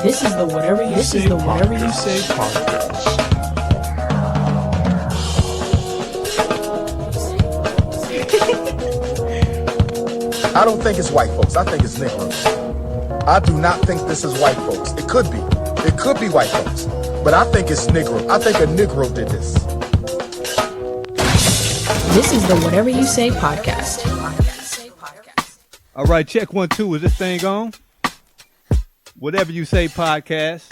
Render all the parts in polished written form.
This is the Whatever You Say podcast. I don't think it's white folks. I think it's Negroes. I do not think this is white folks. It could be. It could be white folks. But I think it's Negro. I think a Negro did this. This is the Whatever You Say podcast. All right, check 1 2. Is this thing on? Whatever You Say podcast.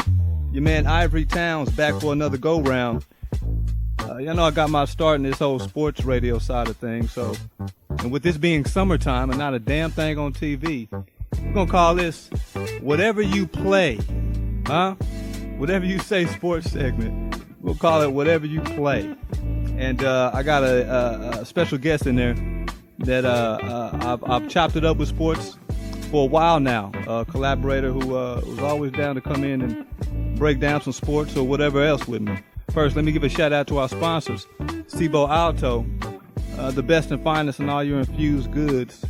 Your man Ivory Towns back for another go round. Y'all know I got my start in this whole sports radio side of things. So, and with this being summertime and not a damn thing on TV, we're gonna call this Whatever You Play, huh? Whatever You Say sports segment. We'll call it Whatever You Play. And I got a special guest in there that I've chopped it up with sports for a while now. A collaborator who was always down to come in and break down some sports or whatever else with me. First, let me give a shout out to our sponsors, Cibo Alto, the best and finest in all your infused goods.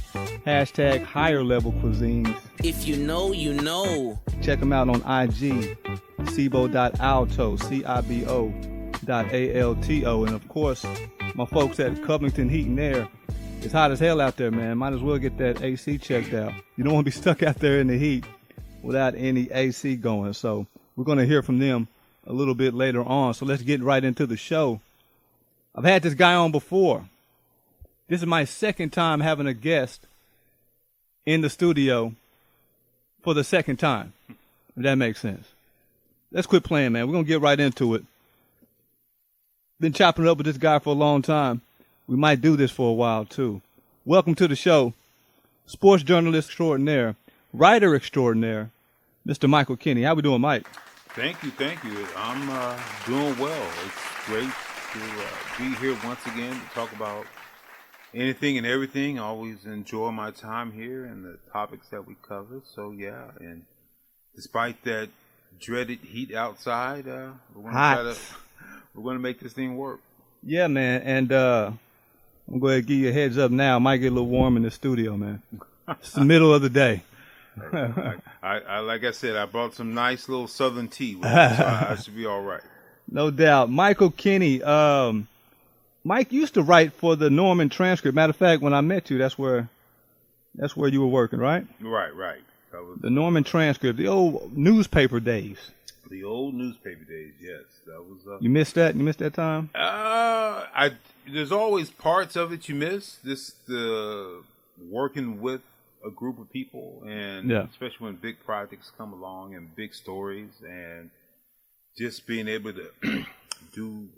Hashtag higher level cuisines. If you know, you know. Check them out on IG, cibo.alto, cibo.alto. And of course, my folks at Covington Heat and Air. It's hot as hell out there, man. Might as well get that AC checked out. You don't want to be stuck out there in the heat without any AC going. So we're going to hear from them a little bit later on. So let's get right into the show. I've had this guy on before. This is my second time having a guest in the studio for the second time, if that makes sense. Let's quit playing, man. We're going to get right into it. Been chopping it up with this guy for a long time. We might do this for a while, too. Welcome to the show, sports journalist extraordinaire, writer extraordinaire, Mr. Michael Kinney. How we doing, Mike? Thank you. I'm doing well. It's great to be here once again to talk about anything and everything. I always enjoy my time here and the topics that we cover. So, yeah, and despite that dreaded heat outside, we're going to make this thing work. Yeah, man, and I'm going to give you a heads up now. It might get a little warm in the studio, man. It's the middle of the day. I like I said, I brought some nice little southern tea with me, so I should be all right. No doubt. Michael Kinney. Mike used to write for the Norman Transcript. Matter of fact, when I met you, that's where you were working, right? Right. That was the Norman Transcript, the old newspaper days. The old newspaper days, yes. That was. You missed that? You missed that time? There's always parts of it you miss. The working with a group of people, and especially when big projects come along and big stories, and just being able to do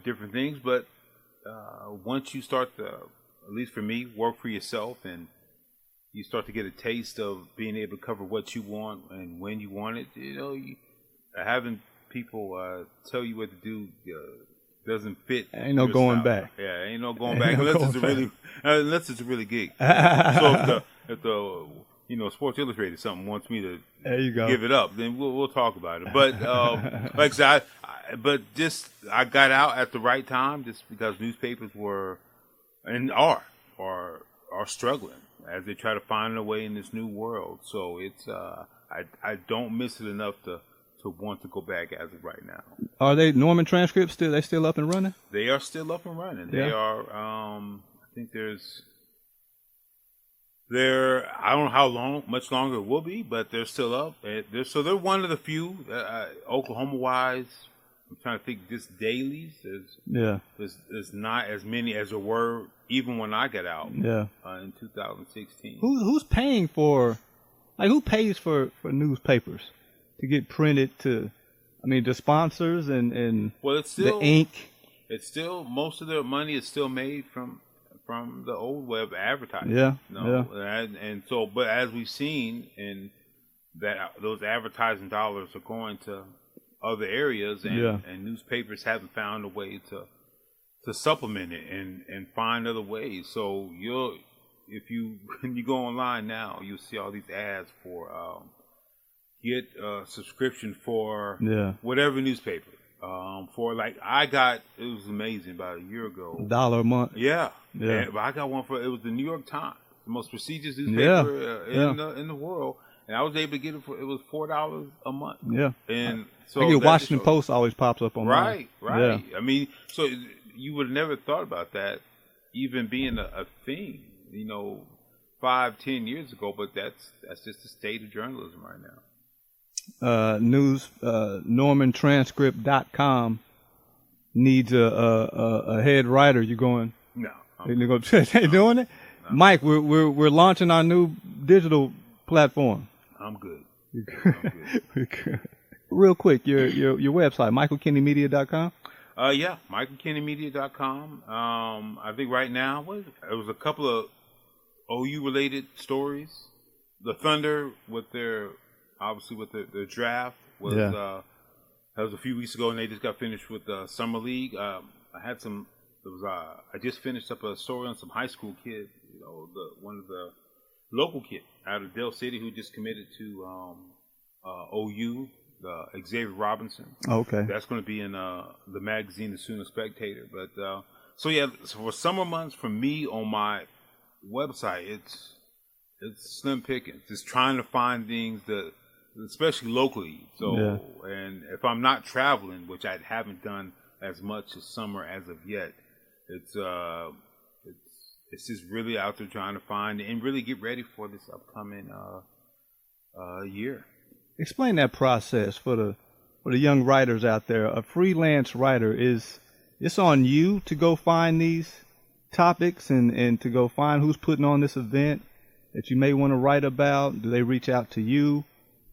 different things. But once you start to, at least for me, work for yourself, and you start to get a taste of being able to cover what you want and when you want it, having people tell you what to do doesn't fit. Ain't no going back. Yeah, ain't no going back unless it's a really gig. So if the Sports Illustrated something wants me to give it up, then we'll talk about it. But like I said, I got out at the right time just because newspapers were and are struggling as they try to find a way in this new world. So it's I don't miss it enough to want to go back as of right now. Are they Norman Transcripts still? They still up and running? They are still up and running. Yeah. They are. I think I don't know how much longer it will be, but they're still up. They're one of the few Oklahoma-wise. I'm trying to think. Just dailies. There's not as many as there were even when I got out. Yeah. In 2016. Who's paying for? Like, who pays for newspapers to get printed? The sponsors and well, it's still, the ink. It's still, most of their money is still made from the old web advertising. Yeah. And so, but as we've seen, in that those advertising dollars are going to other areas, and newspapers haven't found a way to supplement it and find other ways. So when you go online now, you'll see all these ads for get a subscription for whatever newspaper. It was amazing about a year ago. $1 a month. Yeah. But I got one it was the New York Times, the most prestigious newspaper in the world. and I was able to get it it was $4 a month. Yeah, and so I get Washington Post always pops up on right, mine. right. Yeah. I mean, so you would have never thought about that even being a thing, 5-10 years ago. But that's just the state of journalism right now. NormanTranscript.com needs a head writer. You going? No, They doing it? No. Mike, we're launching our new digital platform. I'm good. We're good. Real quick, your website, michaelkinneymedia.com. Yeah, michaelkinneymedia.com. I think right now it was a couple of OU related stories. The Thunder with their draft was that was a few weeks ago, and they just got finished with the summer league. I just finished up a story on some high school kid, one of the local kid out of Dale City who just committed to OU, Xavier Robinson. Okay, that's going to be in the magazine, The Sooner Spectator. But so for summer months, for me on my website, it's slim pickings. It's trying to find things that, especially locally. So, and if I'm not traveling, which I haven't done as much this summer as of yet, it's just really out there trying to find and really get ready for this upcoming year. Explain that process for the young writers out there. A freelance writer, it's on you to go find these topics and to go find who's putting on this event that you may want to write about. Do they reach out to you?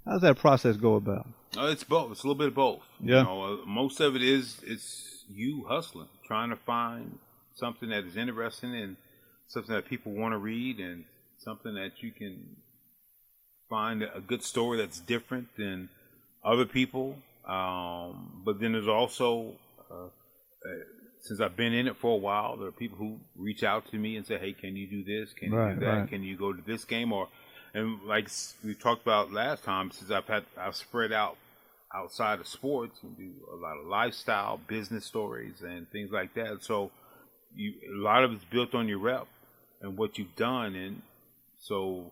How does that process go about? It's both. It's a little bit of both. Yeah. Most of it's you hustling, trying to find something that is interesting and something that people want to read and something that you can find a good story that's different than other people. But then there's also, since I've been in it for a while, there are people who reach out to me and say, hey, can you do this? Can you do that? Right. Can you go to this game? And like we talked about last time, since I've spread out outside of sports and do a lot of lifestyle, business stories and things like that. So a lot of it's built on your rep and what you've done. And so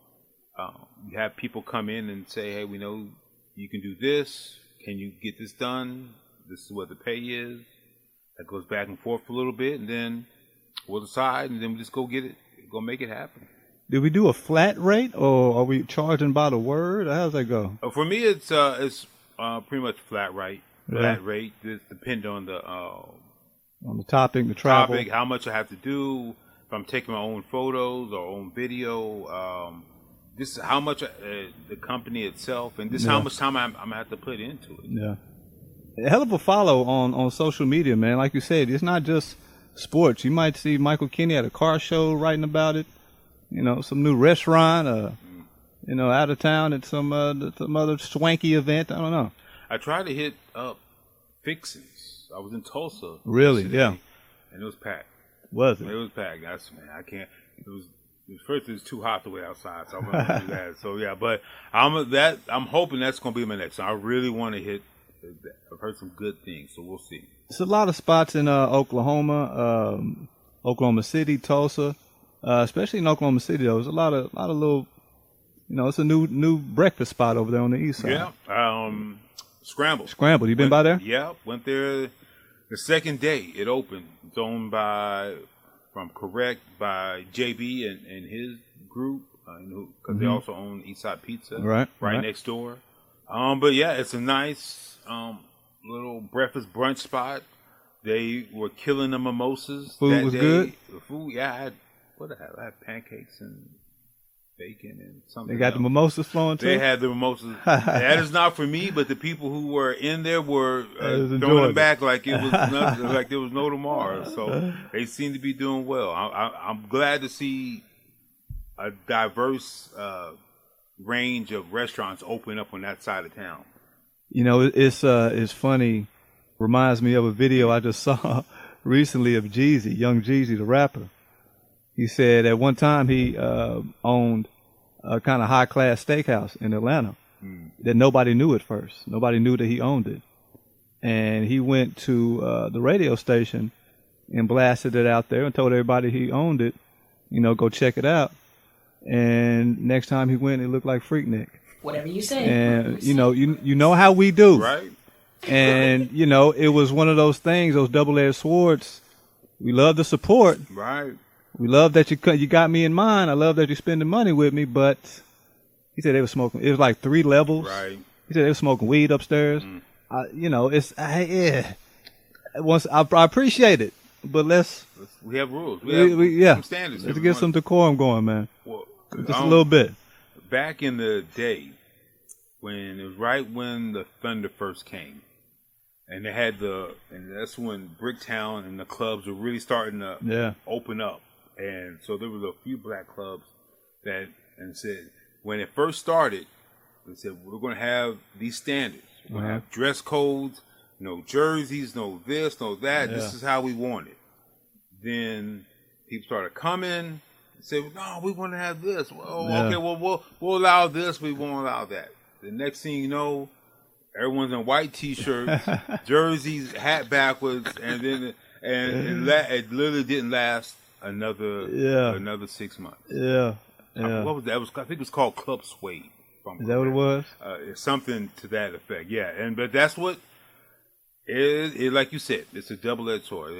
you have people come in and say, hey, we know you can do this. Can you get this done? This is what the pay is. That goes back and forth a little bit, and then we'll decide, and then we just go get it, go make it happen. Do we do a flat rate, or are we charging by the word? How does that go? For me, it's pretty much flat rate. Flat rate. Just depend on the topic, the travel, how much I have to do. If I'm taking my own photos or own video, this is how much the company itself, and this is how much time I'm gonna have to put into it. Yeah. A hell of a follow on social media, man. Like you said, it's not just sports. You might see Michael Kinney at a car show writing about it. Some new restaurant, out of town at some other swanky event. I don't know. I tried to hit up Fixins. I was in Tulsa. Really? Yesterday, yeah. And it was packed. Was it? It was packed. I can't. First, it was too hot to wait outside, so I wasn't going to do that. So yeah, but I'm hoping that's going to be my next one. I really want to hit. I've heard some good things, so we'll see. There's a lot of spots in Oklahoma, Oklahoma City, Tulsa, especially in Oklahoma City. Though, there's a lot of little, it's a new breakfast spot over there on the east side. Yeah, Scramble. You been by there? Yeah, went there the second day it opened. It's owned by JB and his group, because they also own Eastside Pizza, right next door. But yeah, it's a nice little breakfast brunch spot. They were killing the mimosas. Food was good. The food, yeah. I had pancakes and bacon and something. They got the mimosas flowing too. They had the mimosas. That is not for me, but the people who were in there were throwing them back like it was nothing, like there was no tomorrow. So they seem to be doing well. I'm glad to see a diverse range of restaurants open up on that side of town. It's funny. Reminds me of a video I just saw recently of Jeezy, Young Jeezy, the rapper. He said at one time he owned a kind of high-class steakhouse in Atlanta that nobody knew at first. Nobody knew that he owned it. And he went to the radio station and blasted it out there and told everybody he owned it, go check it out. And next time he went, it looked like Freaknik. Whatever you say. And you know how we do. Right. And it was one of those things, those double-edged swords. We love the support. Right. We love that you got me in mind. I love that you're spending money with me. But he said they were smoking. It was like 3 levels. Right. He said they were smoking weed upstairs. Once I appreciate it, but we have rules. We have some standards. Let's get some decorum going, man. Well, just a little bit. Back in the day, when it was right when the Thunder first came, and they had and that's when Bricktown and the clubs were really starting to open up, and so there was a few black clubs that said when it first started, they said we're going to have these standards. We're going to have dress codes. No jerseys, no this, no that. Yeah. This is how we want it. Then people started coming and said, "No, we want to have this." Well, okay, well, we'll allow this. We won't allow that. The next thing you know, everyone's in white T-shirts, jerseys, hat backwards, and then it literally didn't last another 6 months. Yeah. What was that? I think it was called Club Suede. Is that what it was? It's something to that effect. Yeah, but that's what. It like you said, it's a double-edged sword.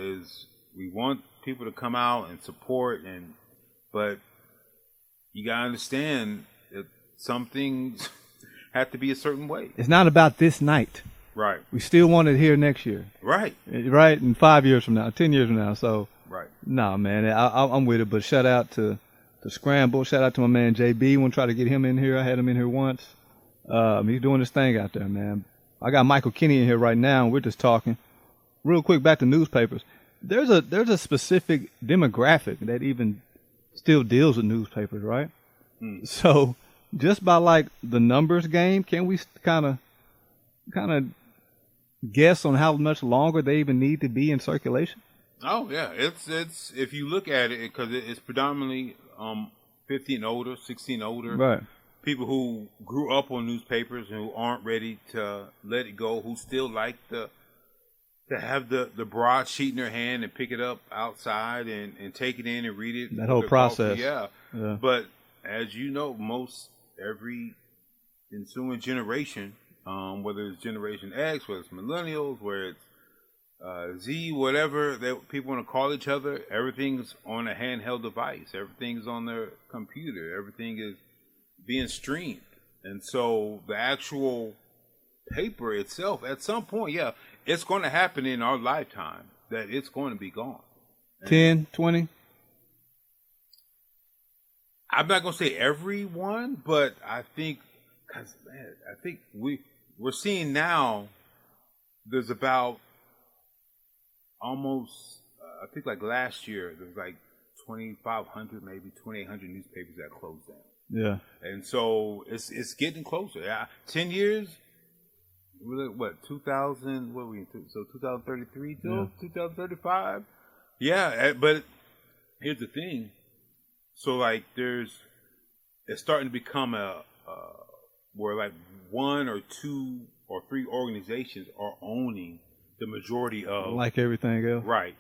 We want people to come out and support, but you gotta understand that some things have to be a certain way. It's not about this night, right? We still want it here next year, right? Right, in 5 years from now, 10 years from now. So, right? Nah, man, I'm with it. But shout out to Scramble. Shout out to my man JB. Want to try to get him in here. I had him in here once. He's doing his thing out there, man. I got Michael Kinney in here right now, and we're just talking. Real quick, back to newspapers. There's a specific demographic that even still deals with newspapers, right? So just by like the numbers game, can we kind of guess on how much longer they even need to be in circulation? Oh yeah, it's if you look at it, because it's predominantly 50 and older, 16 older, right? People who grew up on newspapers and who aren't ready to let it go, who still like to have the broadsheet in their hand and pick it up outside and take it in and read it. That whole process. Yeah. But as you know, every ensuing generation, whether it's Generation X, whether it's millennials, whether it's Z, whatever that people want to call each other, everything's on a handheld device. Everything's on their computer. Everything is being streamed. And so the actual paper itself, at some point, it's going to happen in our lifetime that it's going to be gone. 10, 20? I'm not going to say everyone, but I think, we're seeing now there's about almost, I think like last year, there was like 2,500, maybe 2,800 newspapers that closed down. Yeah. And so it's getting closer. 10 years, what, 2000, what are we into? So 2033 till 2035? Yeah, but here's the thing. So like it's starting to become where like 1 or 2 or 3 organizations are owning the majority of. Like everything else. Right.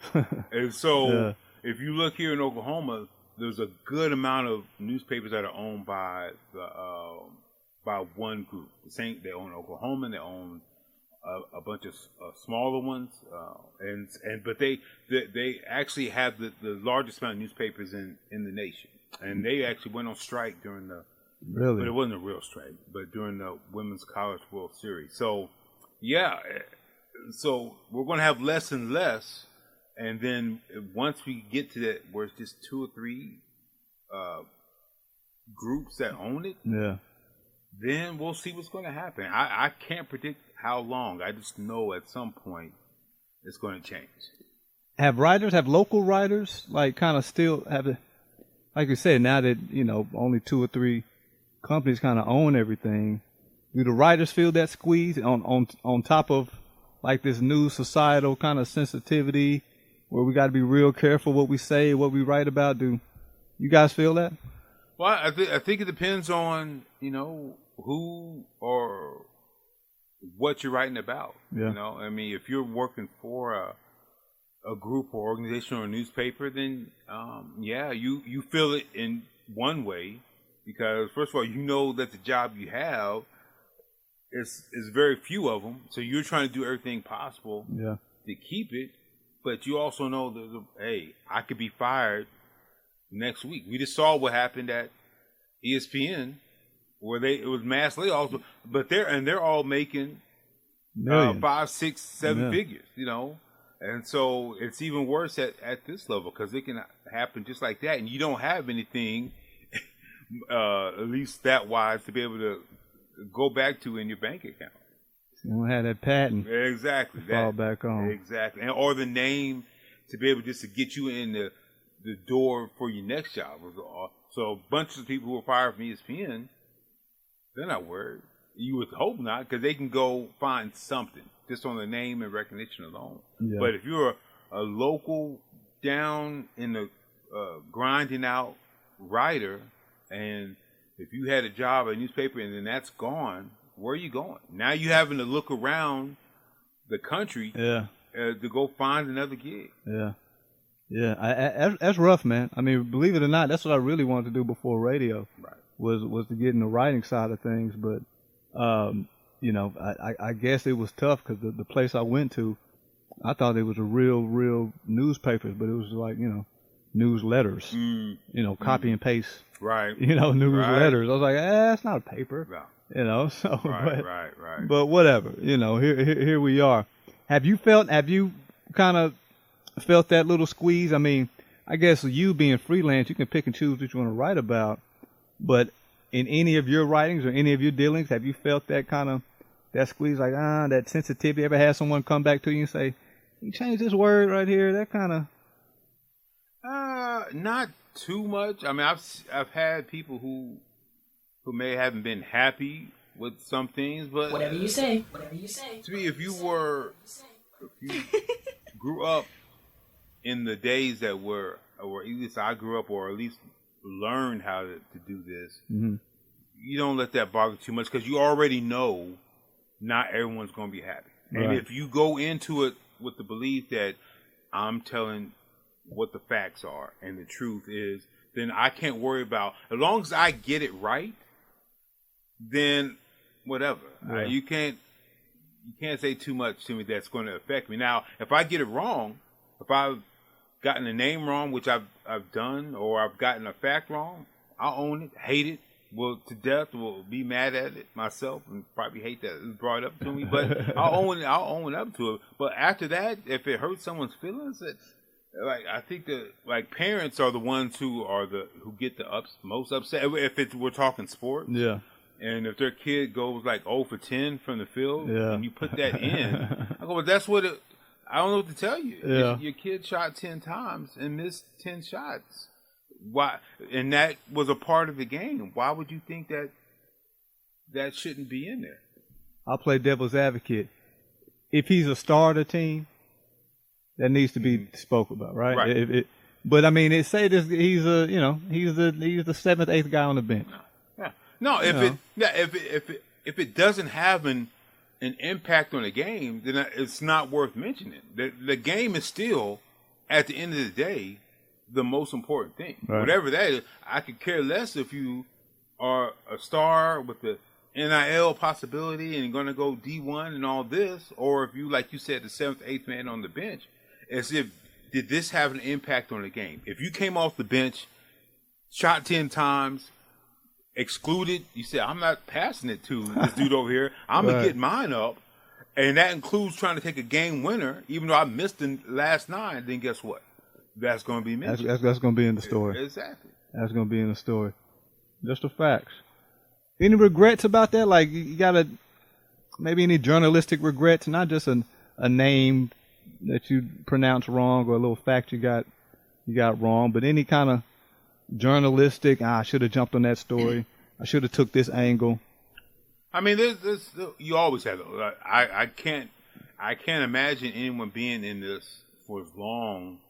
And so if you look here in Oklahoma, there's a good amount of newspapers that are owned by by one group. They own Oklahoma, they own a bunch of smaller ones, but they actually have the largest amount of newspapers in the nation, and they actually went on strike during but it wasn't a real strike, but during the Women's College World Series. So so we're going to have less and less. And then once we get to that, where it's just 2 or 3 groups that own it, then we'll see what's going to happen. I can't predict how long. I just know at some point it's going to change. Have local writers, like kind of still have, like you said, now that, only 2 or 3 companies kind of own everything, do the writers feel that squeeze on top of like this new societal kind of sensitivity, where we got to be real careful what we say, what we write about? Do you guys feel that? Well, I think it depends on, who or what you're writing about. Yeah. I mean, if you're working for a group or organization or a newspaper, then you feel it in one way. because first of all, you know that the job you have is very few of them, so you're trying to do everything possible to keep it. But you also know that, hey, I could be fired next week. We just saw what happened at ESPN, where it was mass layoffs, but they're all making 5, 6, 7 figures, you know. And so it's even worse at this level, because it can happen just like that, and you don't have anything, at least that wise, to be able to go back to in your bank account. You don't have that patent. Exactly. Fall back on. Exactly. Or the name to be able just to get you in the door for your next job. So a bunch of people who were fired from ESPN, they're not worried. You would hope not, because they can go find something just on the name and recognition alone. Yeah. But if you're a local, down in the grinding out writer, and if you had a job at a newspaper and then that's gone, where are you going? Now you're having to look around the country to go find another gig. That's rough, man. I mean, believe it or not, that's what I really wanted to do before radio. Right. Was to get in the writing side of things, but you know, I guess it was tough, because the place I went to, I thought it was a real newspapers, but it was like, you know, newsletters, you know, copy and paste, right? You know, newsletters. I was like, it's not a paper, you know. So, right. But whatever, you know. Here we are. Have you kind of felt that little squeeze? I mean, I guess you being freelance, you can pick and choose what you want to write about, but in any of your writings or any of your dealings, have you felt that kind of that squeeze, like that sensitivity? Ever had someone come back to you and say, "You change this word right here"? That kind of. Not too much. I mean, I've had people who haven't been happy with some things, but whatever you say. To me, if you grew up in the days that were, or at least I grew up, or at least learned how to do this, you don't let that bother too much, because you already know not everyone's going to be happy. Right. And if you go into it with the belief that I'm telling what the facts are and the truth is, then I can't worry about, as long as I get it right, then whatever. You can't say too much to me that's going to affect me. Now, if I get it wrong, if I've gotten the name wrong, which I've done, or I've gotten a fact wrong, I'll own it, hate it, to death, will be mad at it myself, and probably hate that it was brought up to me, but I'll own up to it. But after that, if it hurts someone's feelings, I think that parents are the ones who get the most upset. If we're talking sports, and if their kid goes 0 for 10 from the field, and you put that in, I go, well, that's what it. I don't know what to tell you. Your kid shot 10 times and missed 10 shots. Why? And that was a part of the game. Why would you think that shouldn't be in there? I'll play devil's advocate. If he's a star of the team, that needs to be spoke about, right? Right. But I mean, he's the 7th, 8th guy on the bench. No, if it doesn't have an impact on the game, then it's not worth mentioning. The game is still, at the end of the day, the most important thing. Right. Whatever that is, I could care less if you are a star with the NIL possibility and going to go D1 and all this, or if you, like you said, the 7th, 8th man on the bench. As if, did this have an impact on the game? If you came off the bench, shot 10 times, excluded, you said, I'm not passing it to this dude over here. I'm going to get mine up. And that includes trying to take a game winner, even though I missed the last 9, then guess what? That's going to be mentioned. That's going to be in the story. Exactly. That's going to be in the story. Just the facts. Any regrets about that? Like, you got to, maybe any journalistic regrets, not just a name that you pronounced wrong or a little fact you got wrong, but any kind of journalistic, I should have jumped on that story. I should have took this angle. I mean, there's you always have those. I can't imagine anyone being in this for as long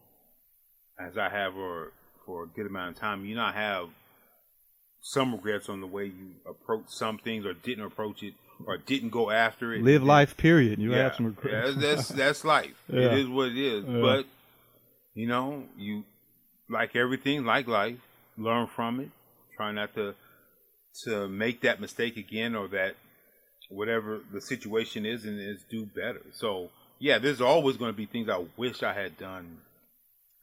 as I have, or for a good amount of time. You not have some regrets on the way you approach some things, or didn't approach it, or didn't go after it. Live life, period. You have some regrets. That's life. It is what it is. But you like everything, like life, learn from it. Try not to to make that mistake again, or that whatever the situation is, and is do better. So yeah, there's always going to be things I wish I had done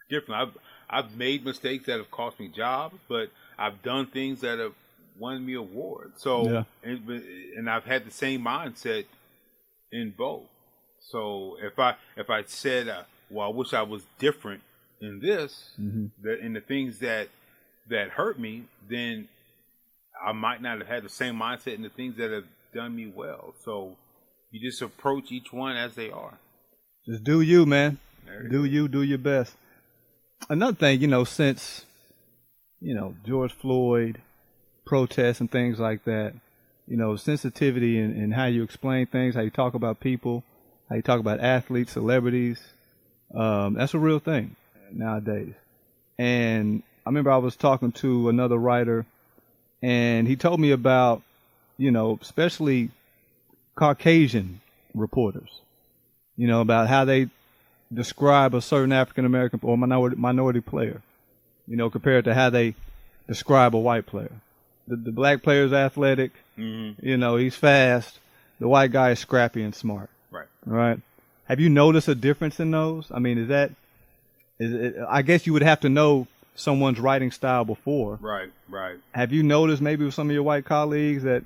different. I've made mistakes that have cost me jobs, but I've done things that have won me awards. So and I've had the same mindset in both. So if I said, well, I wish I was different in this, in the things that hurt me, then I might not have had the same mindset in the things that have done me well. So you just approach each one as they are. Just do you, man. Do your best. Another thing, since, George Floyd protests and things like that, sensitivity in how you explain things, how you talk about people, how you talk about athletes, celebrities, that's a real thing nowadays. And I remember I was talking to another writer, and he told me about, especially Caucasian reporters, about how they describe a certain African American or minority player, compared to how they describe a white player. The black player is athletic, he's fast. The white guy is scrappy and smart. Right. Have you noticed a difference in those? I mean, I guess you would have to know someone's writing style before. Right. Have you noticed maybe with some of your white colleagues that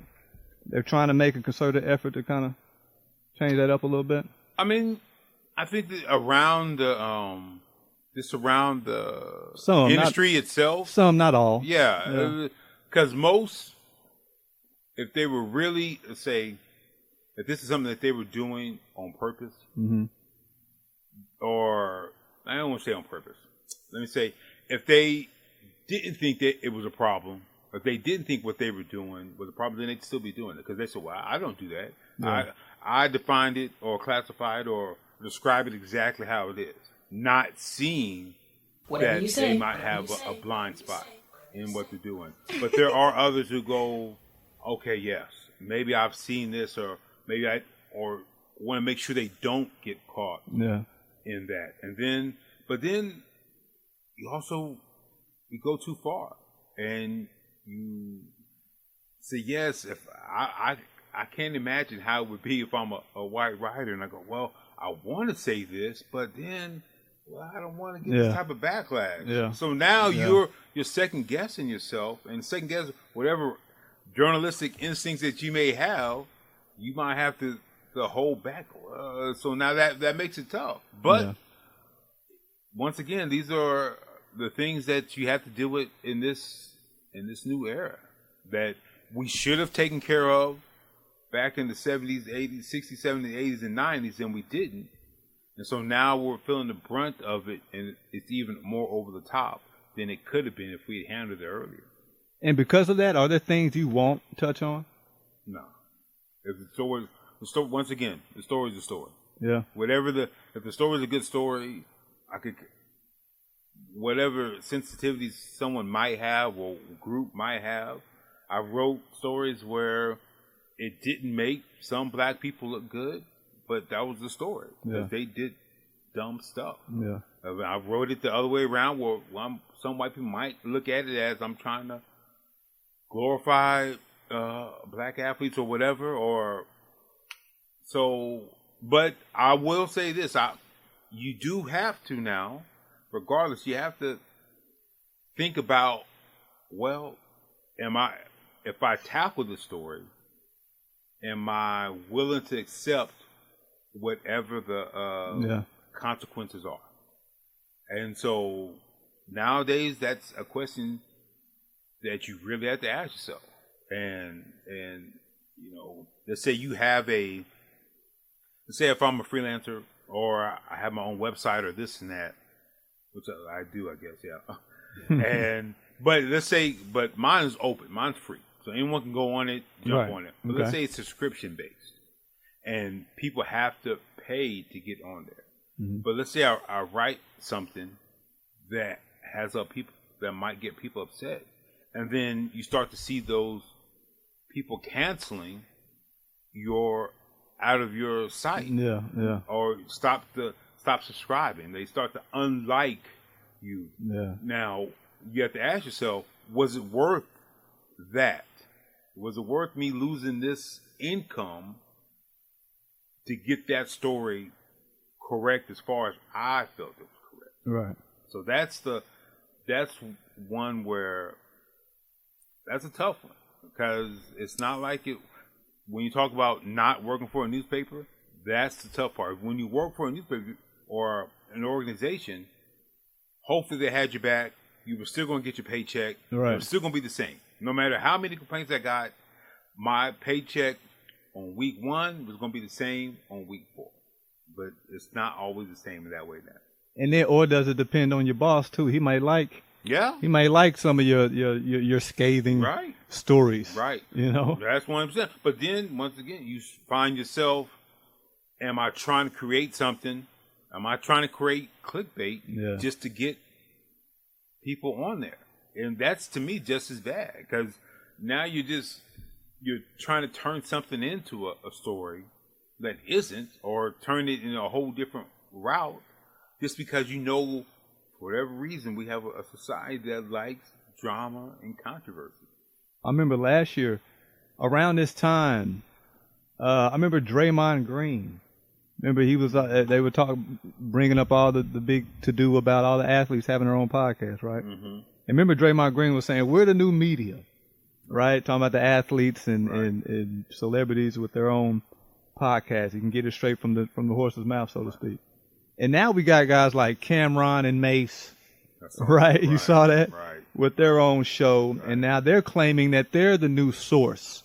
they're trying to make a concerted effort to kind of change that up a little bit? I mean, I think that around the industry itself. Some, not all. Yeah. Because most, if they were really, say, if this is something that they were doing on purpose, or I don't want to say on purpose. Let me say, if they didn't think that it was a problem, if they didn't think what they were doing was a problem, then they'd still be doing it. Because they said, well, I don't do that. Yeah. I defined it or classified or describe it exactly how it is. Not seeing that they might have a blind spot in what they're doing. But there are others who go, okay, yes, maybe I've seen this, or maybe or want to make sure they don't get caught in that. But then you go too far, and you say, yes, if I can't imagine how it would be if I'm a white writer, and I go, well, I want to say this, but then, well, I don't want to get this type of backlash. Yeah. So now you're second guessing yourself, and second guess whatever journalistic instincts that you may have. You might have to hold back. So now that makes it tough. But once again, these are the things that you have to deal with in this new era that we should have taken care of back in the 70s, 80s, 60s, 70s, 80s, and 90s, and we didn't. And so now we're feeling the brunt of it, and it's even more over the top than it could have been if we had handled it earlier. And because of that, are there things you won't touch on? No. If the story, once again, the story is a story. Yeah. If the story is a good story, whatever sensitivities someone might have or group might have. I wrote stories where it didn't make some black people look good, but that was the story. Because they did dumb stuff. Yeah. I wrote it the other way around where some white people might look at it as I'm trying to glorify black athletes or whatever, but I will say this, you do have to now, regardless, you have to think about, well, if I tackle the story, am I willing to accept whatever the consequences are? And so nowadays, that's a question that you really have to ask yourself. And let's say if I'm a freelancer or I have my own website or this and that, which I do, I guess, but mine is open, mine's free, so anyone can go on it, jump on it. But let's say it's subscription based, and people have to pay to get on there. Mm-hmm. But let's say I write something that has people that might get people upset, and then you start to see those people canceling out of your site, or stop subscribing. They start to unlike you. Yeah. Now you have to ask yourself, was it worth that? Was it worth me losing this income to get that story correct as far as I felt it was correct? Right. So that's one where that's a tough one, because it's not like it. When you talk about not working for a newspaper, that's the tough part. When you work for a newspaper or an organization, hopefully they had your back. You were still going to get your paycheck. Right. It was still going to be the same. No matter how many complaints I got, my paycheck on week 1 was going to be the same on week 4. But it's not always the same in that way now. And then, or does it depend on your boss too? He might like some of your scathing stories. Right. You know? That's 100%. But then, once again, you find yourself, am I trying to create something? Am I trying to create clickbait just to get people on there? And that's, to me, just as bad, because now you're trying to turn something into a story that isn't, or turn it in a whole different route, just because for whatever reason, we have a society that likes drama and controversy. I remember last year, around this time, I remember Draymond Green. Remember, he was they were bringing up all the big to-do about all the athletes having their own podcast, right? Mm-hmm. And remember, Draymond Green was saying, we're the new media, right? Talking about the athletes and celebrities with their own podcast. You can get it straight from the horse's mouth, so to speak. And now we got guys like Cameron and Mace, right? You saw that? Right. With their own show. Right. And now they're claiming that they're the new source.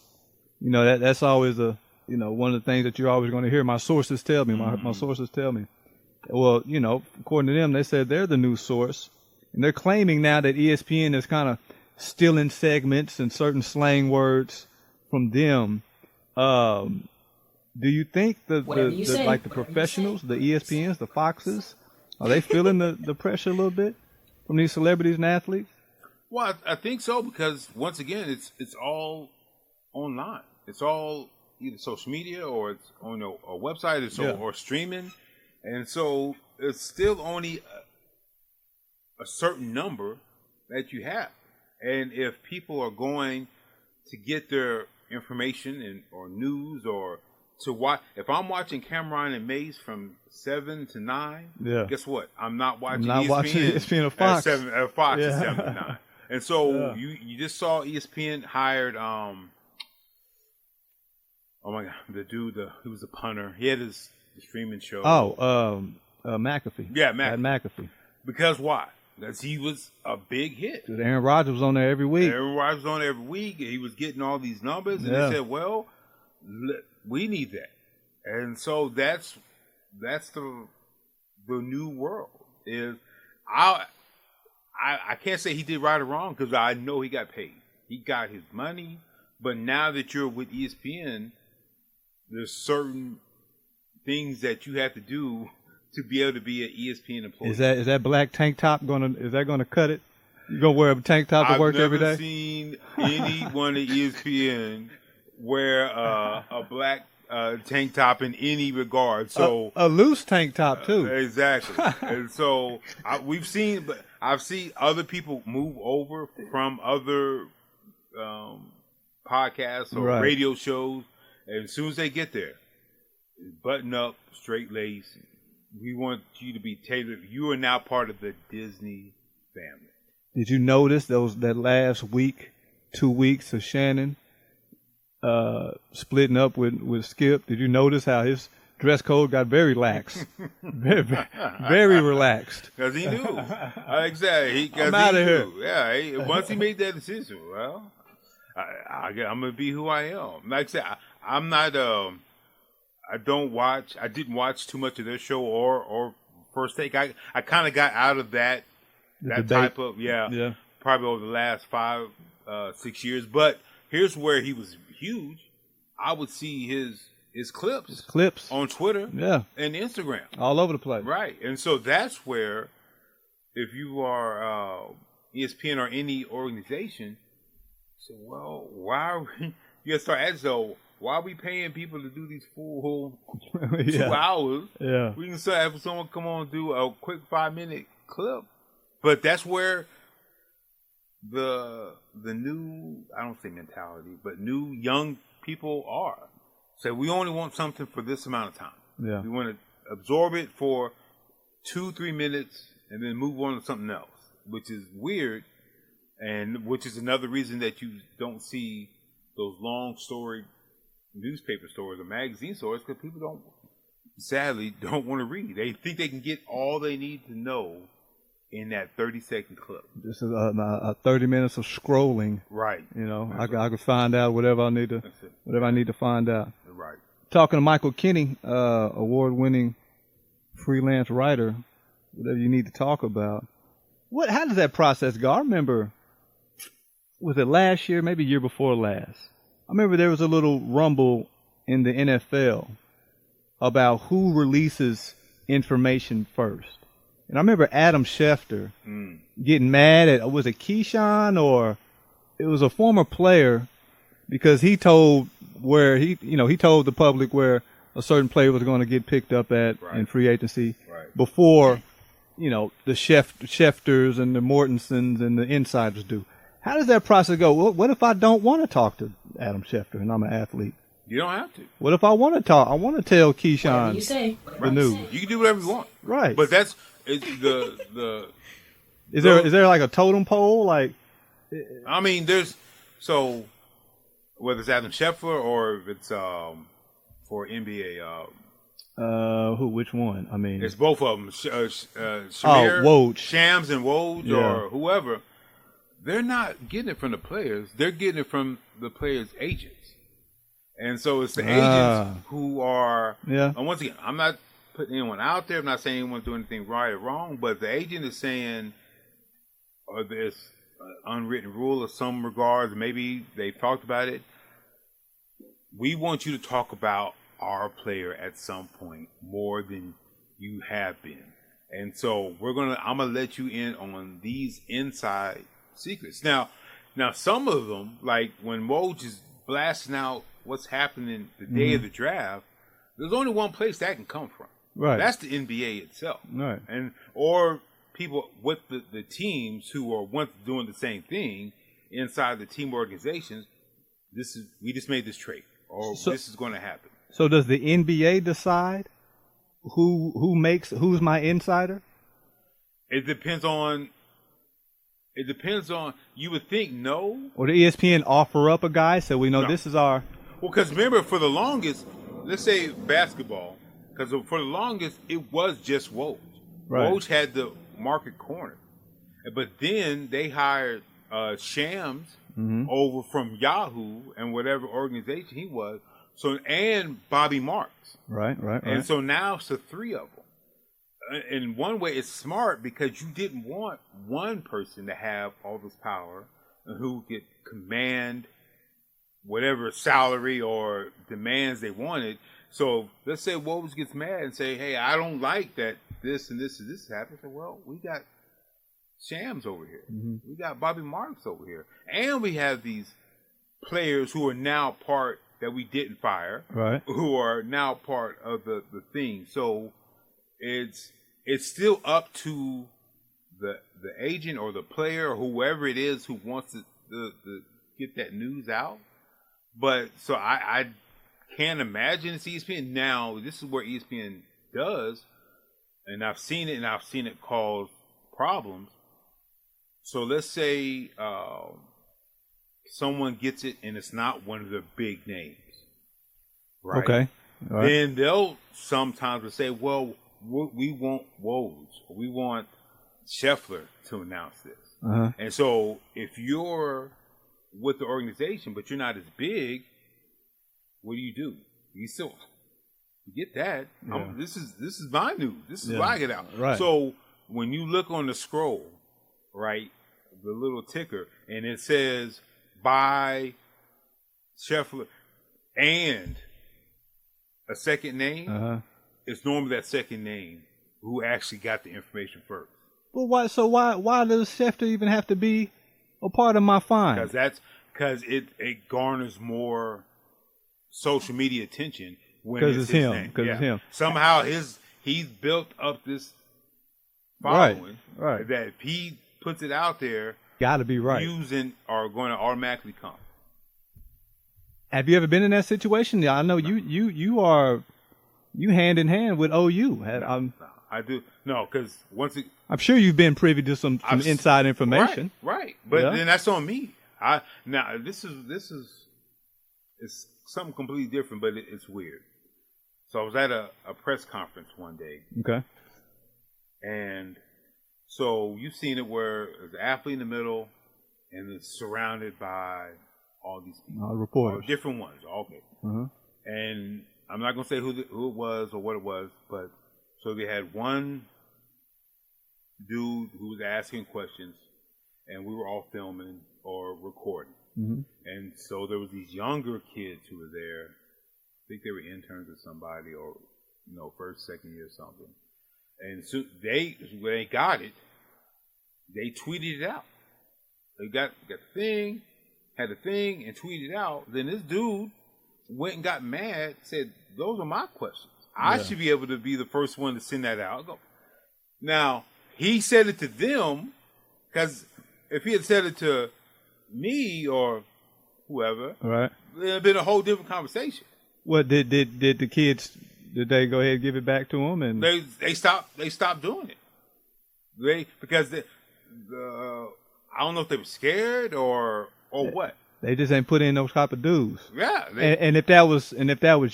You know, that's always one of the things that you're always going to hear. My sources tell me. My sources tell me. Well, according to them, they said they're the new source. And they're claiming now that ESPN is kind of stealing segments and certain slang words from them. Do you think the professionals, the ESPNs, the Foxes, are they feeling the pressure a little bit from these celebrities and athletes? Well, I think so, because once again, it's all online. It's all either social media or it's on a website or streaming, and so it's still only a certain number that you have. And if people are going to get their information or news or to watch, if I'm watching Cameron and Mace from 7 to 9, guess what? I'm not watching ESPN or Fox. Fox at 7 to 9. And so you just saw ESPN hired oh my God, the dude, he was a punter. He had his streaming show. McAfee. Yeah, McAfee. Because why? Because he was a big hit. Dude, Aaron Rodgers was on there every week. He was getting all these numbers, and they said, well, we need that. And so that's the new world. Is I can't say he did right or wrong, because I know he got paid. He got his money. But now that you're with ESPN, there's certain things that you have to do to be able to be an ESPN employee. Is that black tank top gonna cut it? You gonna wear a tank top to work every day? I've never seen anyone at ESPN wear a black tank top in any regard. So a loose tank top too. Exactly. And so I've seen other people move over from other podcasts or radio shows, and as soon as they get there, button up, straight lace. We want you to be tailored. You are now part of the Disney family. Did you notice that last week, 2 weeks of Shannon splitting up with Skip? Did you notice how his dress code got very lax, very relaxed? Because he knew. Exactly. I'm out of here. Yeah. Once he made that decision, well, I'm gonna be who I am. Like I said, I'm not. I didn't watch too much of their show or First Take. I kind of got out of that type of probably over the last 5, 6 years. But here's where he was huge. I would see his clips on Twitter and Instagram. All over the place. Right. And so that's where, if you are ESPN or any organization, so, well, why are we, you got to start asking, so why are we paying people to do these full 2 hours? Yeah. We can still have someone come on and do a quick 5-minute clip. But that's where the new, I don't say mentality, but new young people are. Say, we only want something for this amount of time. Yeah. We want to absorb it for 2-3 minutes and then move on to something else, which is weird, and which is another reason that you don't see those long story newspaper stories or magazine stories, because people sadly don't want to read. They think they can get all they need to know in that 30-second clip. This is 30 minutes of scrolling. Right. You know, I could find out whatever I need to find out. Right. Talking to Michael Kinney, award-winning freelance writer, whatever you need to talk about. How does that process go? I remember, was it last year, maybe year before last? I remember there was a little rumble in the NFL about who releases information first. And I remember Adam Schefter getting mad at, was it Keyshawn, or it was a former player, because he told he told the public where a certain player was going to get picked up at in free agency before, the Schefters and the Mortensons and the insiders do. How does that process go? What if I don't want to talk to Adam Schefter and I'm an athlete? You don't have to. What if I want to talk? I want to tell Keyshawn You say the news. You can do whatever you want. Right. But that's the. Is there like a totem pole? Like, I mean, so whether it's Adam Schefter or if it's for NBA. Which one? I mean, it's both of them. Shamir, Woj. Shams and Woj, or whoever. They're not getting it from the players. They're getting it from the players' agents. And so it's the agents who are. Yeah. And once again, I'm not putting anyone out there. I'm not saying anyone's doing anything right or wrong. But the agent is saying, or there's an unwritten rule of some regards. Maybe they've talked about it. We want you to talk about our player at some point more than you have been. And so I'm gonna let you in on these inside secrets. Now some of them, like when Woj is blasting out what's happening the day of the draft, there's only one place that can come from. Right. That's the NBA itself. Right. Or people with the teams who are once doing the same thing inside the team organizations. We just made this trade, or this is going to happen. So does the NBA decide who's my insider? It depends on. You would think no. Or the ESPN offer up a guy so we know this is our. Well, because remember, for the longest, let's say basketball, because for the longest it was just Woj. Right. Woj had the market corner, but then they hired Shams over from Yahoo and whatever organization he was. So, and Bobby Marks. Right. And so now it's the three of them. In one way, it's smart because you didn't want one person to have all this power and who could command whatever salary or demands they wanted. So let's say Woj gets mad and say, hey, I don't like that this and this and this happens. So, well, we got Shams over here. We got Bobby Marks over here. And we have these players who are now part that we didn't fire, who are now part of the thing. So it's still up to the agent or the player or whoever it is who wants to get that news out. But so I can't imagine it's ESPN. Now, this is where ESPN does, and I've seen it cause problems. So let's say someone gets it and it's not one of the big names, right? Okay. Right. Then they'll sometimes say, well, we want Woj, we want Scheffler to announce this. And so if you're with the organization but you're not as big, what do? You still get that. Yeah. This is my news. This is what I get out. Right. So when you look on the scroll, right, the little ticker, and it says by Scheffler and a second name, it's normally that second name who actually got the information first. Well, why? So why does Schefter even have to be a part of my find? Because it garners more social media attention when it's him. Because it's him. Somehow he's built up this following, right? That if he puts it out there, Got to be right. views are going to automatically come. Have you ever been in that situation? Yeah, I know you are hand in hand with OU. I do. No, because I'm sure you've been privy to some inside information. Right. But then that's on me. Now this is it's something completely different, but it's weird. So I was at a press conference one day. Okay. And so you've seen it where there's an athlete in the middle and it's surrounded by all these people. Reporters. Different ones. Okay. Uh-huh. And I'm not going to say who it was or what it was, but so they had one dude who was asking questions and we were all filming or recording. Mm-hmm. And so there was these younger kids who were there. I think they were interns or somebody or, first, second year or something. And so when they got it, they tweeted it out. They got the thing, had the thing, and tweeted it out. Then this dude went and got mad, said, those are my questions. I should be able to be the first one to send that out. Now, he said it to them, because if he had said it to me or whoever, right, it would have been a whole different conversation. What did the kids? Did they go ahead and give it back to him? And they stopped doing it. Because I don't know if they were scared or what. They just ain't put in those type of dues. Yeah. And if that was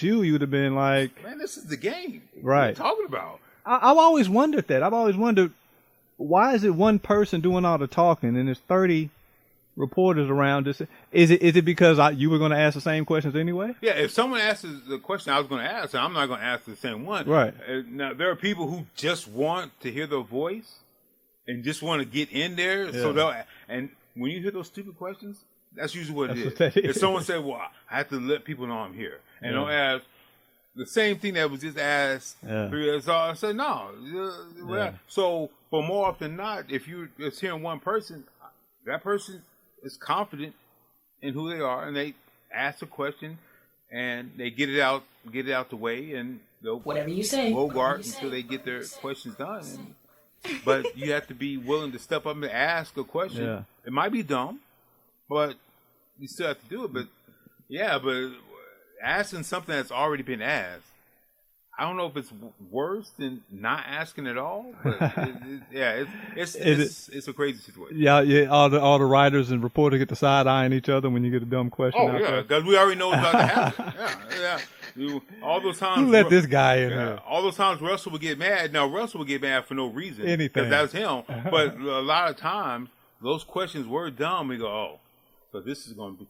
you, you would have been like, man, this is the game. Right. What are you talking about? I've always wondered that. I've always wondered, why is it one person doing all the talking and there's 30 reporters around this? Is it because you were going to ask the same questions anyway? Yeah, if someone asks the question I was going to ask, I'm not going to ask the same one. Right. Now, there are people who just want to hear their voice and just want to get in there. Yeah. And when you hear those stupid questions, that's usually what it is. If someone said, well, I have to let people know I'm here. And don't ask the same thing that was just asked 3 years ago. I said, no. So, but more often than not, if you're just hearing one person, that person is confident in who they are, and they ask a question, and they get it out the way, and they'll whatever you say, bogart until they get their questions done. But you have to be willing to step up and ask a question. Yeah. It might be dumb, but you still have to do it. But asking something that's already been asked, I don't know if it's worse than not asking at all, but it's a crazy situation. Yeah. All the writers and reporters get to side eyeing each other when you get a dumb question. Oh yeah, because we already know what's about to happen. All those times. Who let this guy in here? All those times Russell would get mad. Now Russell would get mad for no reason. Anything. Because that was him. But a lot of times those questions were dumb. We go, oh, so this is going to be.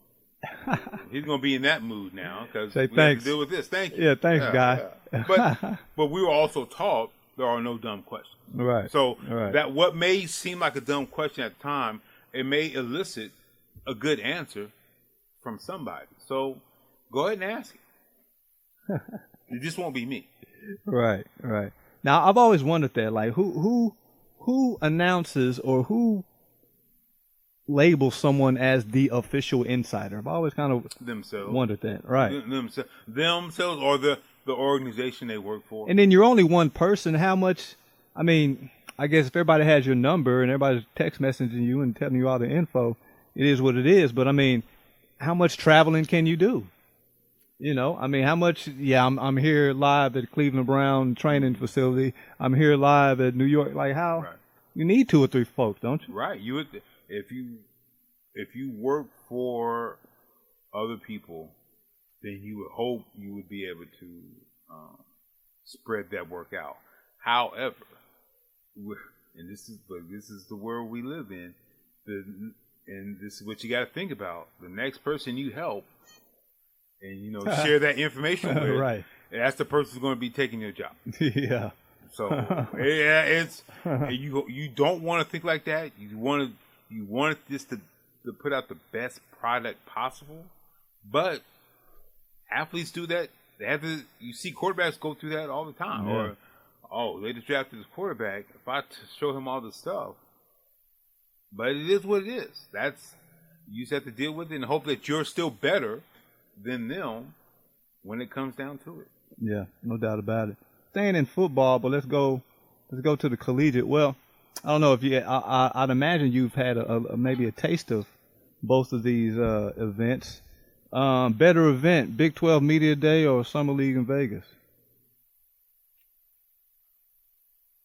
He's going to be in that mood now because we have to deal with this. Thank you. Yeah, thanks, guy. Yeah. But we were also taught there are no dumb questions. Right. So that what may seem like a dumb question at the time, it may elicit a good answer from somebody. So go ahead and ask it. It just won't be me. Right. Now I've always wondered that, like who announces or who label someone as the official insider. I've always kind of wondered that. Right. Themselves or the organization they work for. And then you're only one person. How much, I mean, I guess if everybody has your number and everybody's text messaging you and telling you all the info, it is what it is. But I mean, how much traveling can you do? I mean, how much, I'm here live at Cleveland Brown training facility. I'm here live at New York. Like how? Right. You need 2 or 3 folks, don't you? Right. You would. If you work for other people, then you would hope you would be able to spread that work out. However, and this is the world we live in, and this is what you got to think about. The next person you help and share that information with, right? That's the person who's going to be taking your job. Yeah. So it's you don't want to think like that. You want this to put out the best product possible, but athletes do that. They have to. You see quarterbacks go through that all the time. Yeah. Or they just drafted this quarterback. If I show him all this stuff, but it is what it is. You just have to deal with it and hope that you're still better than them when it comes down to it. Yeah, no doubt about it. Staying in football, but let's go to the collegiate. Well, don't know if you. I'd imagine you've had maybe a taste of both of these events. Better event, Big 12 Media Day or Summer League in Vegas?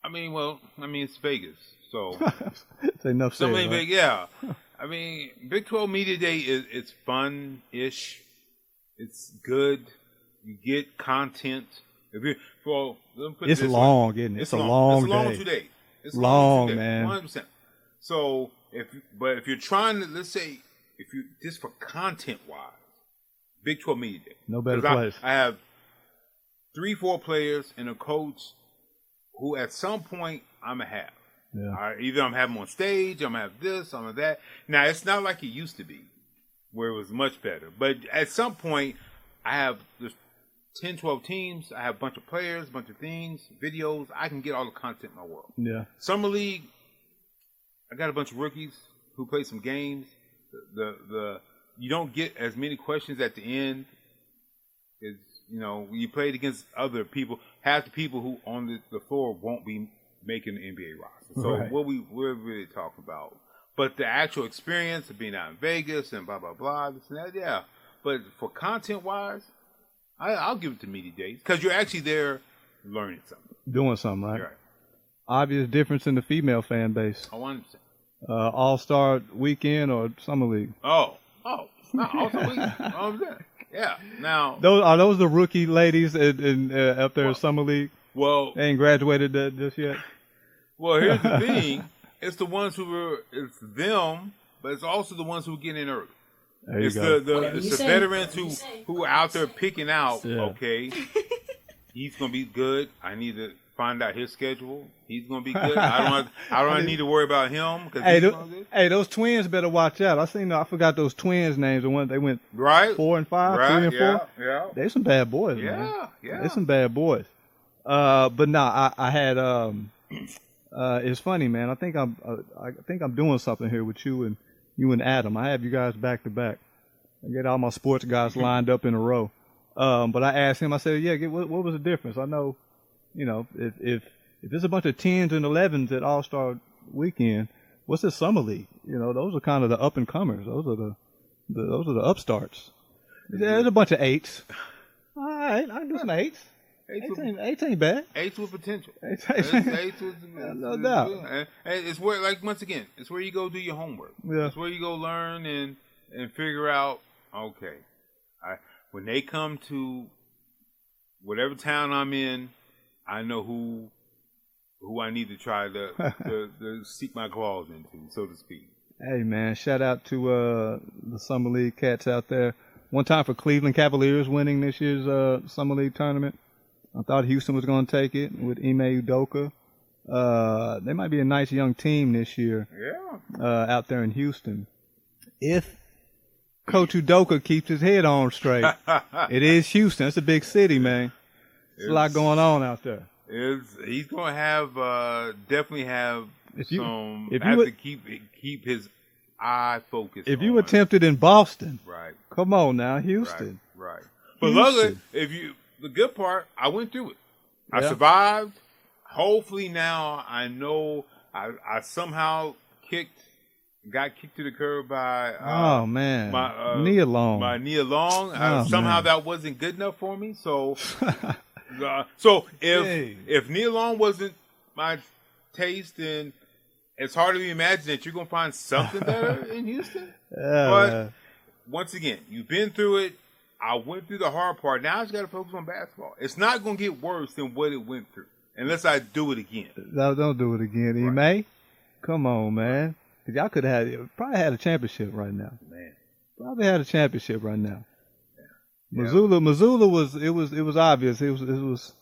It's Vegas, so it's enough said, right? Vegas, yeah. Big 12 Media Day it's fun-ish. It's good. You get content. It's long, isn't it? It's a long day. It's 2 days. It's long, 2 days, man. 100%. So if you're trying to, let's say, if you just for content-wise, Big 12 Media Day. No better place. I have 3-4 players and a coach who at some point I'm going to have. Yeah. Either I'm having them on stage, I'm going to have this, I'm going to have that. Now, it's not like it used to be, where it was much better. But at some point, I have this 10, 12 teams. I have a bunch of players, a bunch of things, videos. I can get all the content in my world. Yeah. Summer League, I got a bunch of rookies who play some games. You don't get as many questions at the end as, when you played against other people. Half the people who on the floor won't be making the NBA roster. So right. we're really talking about. But the actual experience of being out in Vegas and blah, blah, blah, this and that, yeah. But for content-wise, I'll give it to Media Days because you're actually there learning something. Doing something, right? Right. Obvious difference in the female fan base. I want to All-Star Weekend or Summer League? Not All-Star Weekend. Yeah. Now, are those the rookie ladies up there in Summer League? Well, they ain't graduated just yet. Well, here's the thing: it's the ones it's them, but it's also the ones who get in early. There you it's go. It's the veterans who are out there picking out. Yeah. Okay, he's gonna be good. I need to find out his schedule. He's gonna be good. I don't need to worry about him. Those twins better watch out. I forgot those twins' names. The one they went 4 and 5, 3 and 4. Yeah. They some bad boys, man. Yeah. They some bad boys. But nah, I had it's funny, man. I think I'm doing something here with you and Adam. I have you guys back to back. I get all my sports guys lined up in a row. But I asked him. I said, what was the difference? I know, if there's a bunch of 10s and 11s at All-Star Weekend, what's the Summer League? Those are kind of the up and comers. Those are the upstarts. There's a bunch of 8s. All right, I can do some 8s. 8 ain't bad. 8s with potential. 8 with no doubt. And it's where, once again, it's where you go do your homework. Yeah. It's where you go learn and figure out. Okay, when they come to whatever town I'm in, I know who I need to try to seek my claws into, so to speak. Hey man, shout out to the Summer League cats out there. One time for Cleveland Cavaliers winning this year's Summer League tournament. I thought Houston was going to take it with Ime Udoka. They might be a nice young team this year. Yeah. Out there in Houston. If Coach Udoka keeps his head on straight, it is Houston. It's a big city, man. There's a lot going on out there. He's going to have definitely have some. If have you to keep his eye focused. If you attempted in Boston, right? Come on now, Houston. Right. But luckily, the good part, I went through it. I survived. Hopefully now I know I somehow got kicked to the curb by my Nia Long. My Nia Long. Somehow that wasn't good enough for me. So if Nia Long wasn't my taste, then it's hard to imagine that you're gonna find something better in Houston. But once again, you've been through it. I went through the hard part. Now I just got to focus on basketball. It's not going to get worse than what it went through unless I do it again. No, don't do it again, Ime. Come on, man. Because y'all could have probably had a championship right now. Man. Probably had a championship right now. Yeah. Missoula was obvious. This was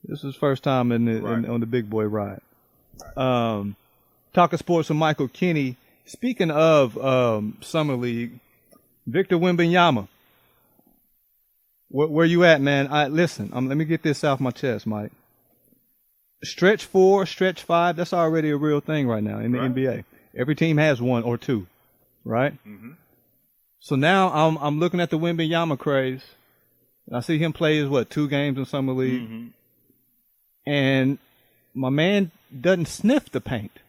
his first time on the big boy ride. Right. Talking sports with Michael Kinney. Speaking of Summer League, Victor Wembanyama. Where you at, man? Listen, let me get this off my chest, Mike. Stretch 4, stretch 5, that's already a real thing right now in the NBA. Every team has 1 or 2, right? Mm-hmm. So now I'm looking at the Wembanyama craze. I see him play his 2 games in Summer League. Mm-hmm. And my man doesn't sniff the paint.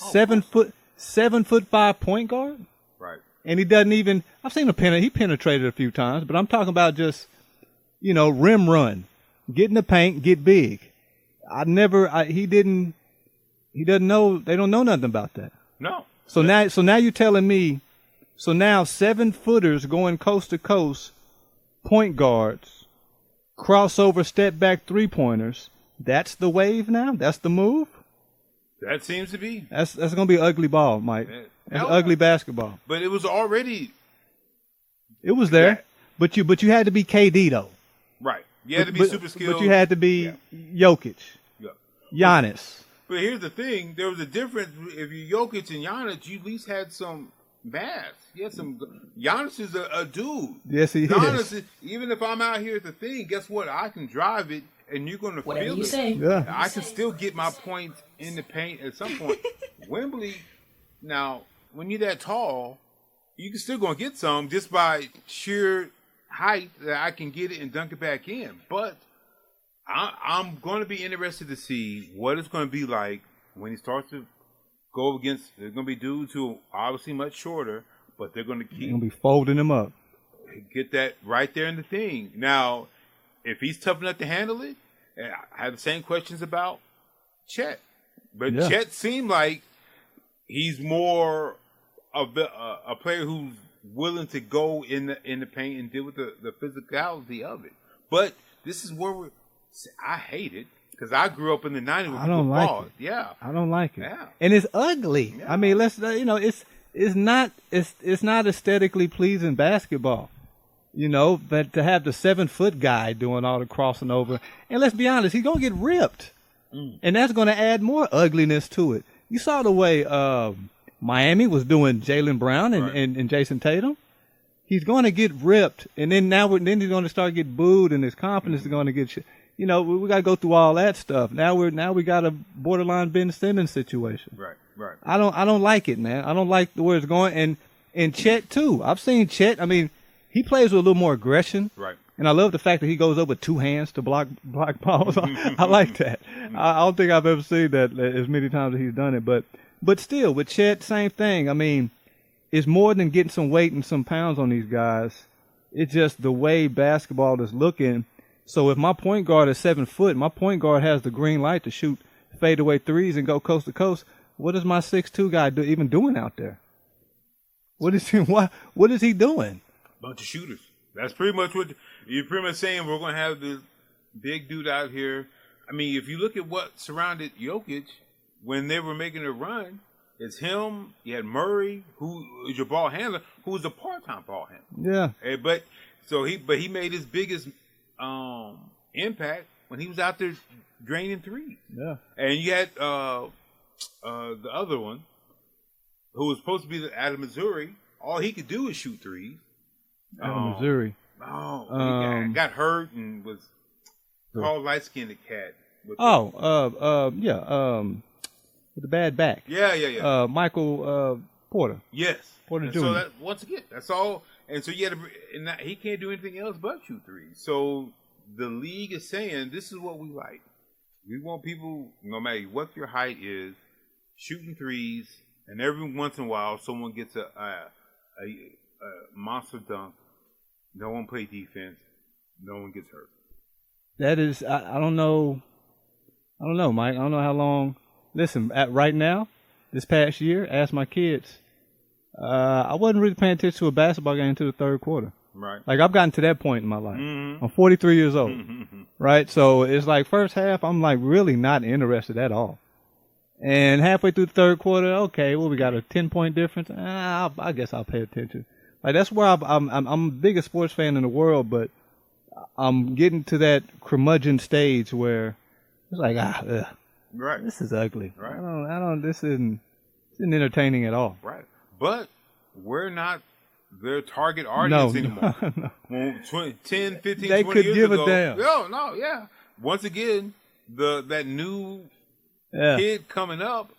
7'5" point guard, Right. and he doesn't even. I've seen he penetrated a few times, but I'm talking about just rim run, get in the paint, get big. He doesn't know. They don't know nothing about that. No. So now you're telling me. So now 7-footers going coast to coast, point guards, crossover, step back 3-pointers. That's the wave now. That's the move. That seems to be. That's gonna be an ugly ball, Mike. That's ugly basketball. But it was already. It was there, but you had to be KD though. Right. You had to be super skilled. But you had to be Jokic, Giannis. But here's the thing: there was a difference. If you Jokic and Giannis, you at least had some mass. You had some. Giannis is a dude. Yes, he is. Even if I'm out here at the thing, guess what? I can drive it, and you're going to feel it. Whatever you say. Yeah. I can still get my points in the paint at some point. Wembley. Now, when you're that tall, you can still going to get some just by sheer height that I can get it and dunk it back in. But I'm going to be interested to see what it's going to be like when he starts to go against. There's going to be dudes who are obviously much shorter, but they're going to keep. You're gonna be folding him up. Get that right there in the thing. Now, if he's tough enough to handle it, and I have the same questions about Chet. But Chet seemed like he's more of a player who's willing to go in the paint and deal with the physicality of it. But this is where I hate it because I grew up in the 90s. I don't like it. Yeah, I don't like it. Yeah. And it's ugly. Yeah. I mean, it's not aesthetically pleasing basketball. But to have the 7-foot guy doing all the crossing over, and let's be honest, he's gonna get ripped, and that's gonna add more ugliness to it. You saw the way Miami was doing Jaylen Brown and Jason Tatum. He's going to get ripped, and then he's going to start getting booed, and his confidence is going to get. We got to go through all that stuff. Now we got a borderline Ben Simmons situation. Right. I don't like it, man. I don't like where it's going, and Chet too. I've seen Chet. I mean, he plays with a little more aggression. Right. And I love the fact that he goes up with 2 hands to block balls. I like that. I don't think I've ever seen that as many times as he's done it, But still, with Chet, same thing. I mean, it's more than getting some weight and some pounds on these guys. It's just the way basketball is looking. So if my point guard is 7 foot, my point guard has the green light to shoot fadeaway threes and go coast to coast. What is my 6'2" guy even doing out there? What is he doing? Bunch of shooters. That's pretty much what you're pretty much saying. We're going to have this big dude out here. I mean, if you look at what surrounded Jokic when they were making a run, it's him. You had Murray, who is your ball handler, who was a part-time ball handler. Yeah. But he made his biggest impact when he was out there draining threes. Yeah. And you had the other one, who was supposed to be out of Missouri. All he could do is shoot threes. Out of Missouri. He got hurt and was called light-skinned cat. With the bad back. Yeah. Michael Porter. Yes. Porter and Jr. So that, once again, that's all. And so he can't do anything else but shoot threes. So the league is saying this is what we like. We want people, no matter what your height is, shooting threes, and every once in a while someone gets a monster dunk. No one play defense. No one gets hurt. That is, I don't know. I don't know, Mike. I don't know how long. Listen, right now, this past year, ask my kids. I wasn't really paying attention to a basketball game until the third quarter. Right. Like, I've gotten to that point in my life. Mm-hmm. I'm 43 years old. Right? So it's like first half, I'm like really not interested at all. And halfway through the third quarter, okay, well, we got a 10-point difference. I guess I'll pay attention. Like, that's where I'm the biggest sports fan in the world, but I'm getting to that curmudgeon stage where it's like, right, this is ugly. Right. This isn't entertaining at all. Right. But we're not their target audience anymore. No. 10, 15, they 20 could years give ago. a damn. No, yeah. Once again, that new kid coming up,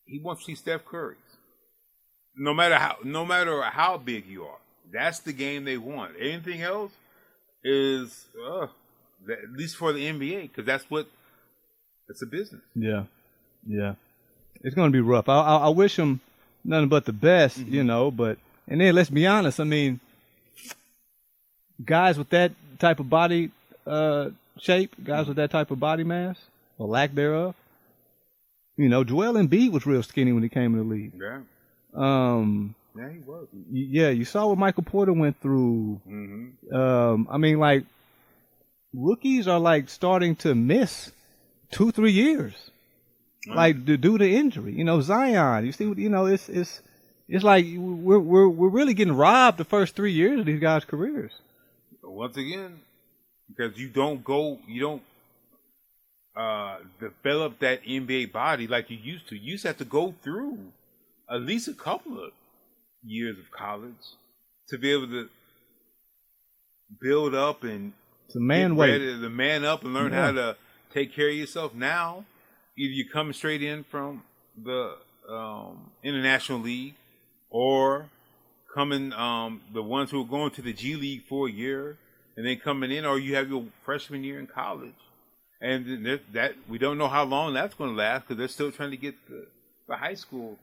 he wants to see Steph Curry. No matter how big you are, that's the game they want. Anything else is at least for the NBA, because it's a business. Yeah. it's going to be rough. I wish him nothing but the best, you know. But and then let's be honest. I mean, guys with that type of body shape, guys with that type of body mass or lack thereof. You know, Joel Embiid was real skinny when he came in the league. Yeah. Yeah, he was. Yeah, you saw what Michael Porter went through. I mean, like, rookies are like starting to miss 2-3 years, like due to injury. You know, Zion. You see, you know, it's like we're really getting robbed the first 3 years of these guys' careers. Once again, because you don't develop that NBA body like you used to. You used to have to go through at least a couple of years of college to be able to build up and to man up and learn how to take care of yourself. Now, either you're coming straight in from the international league, or coming the ones who are going to the G League for a year and then coming in, or you have your freshman year in college, and that we don't know how long that's going to last because they're still trying to get the high school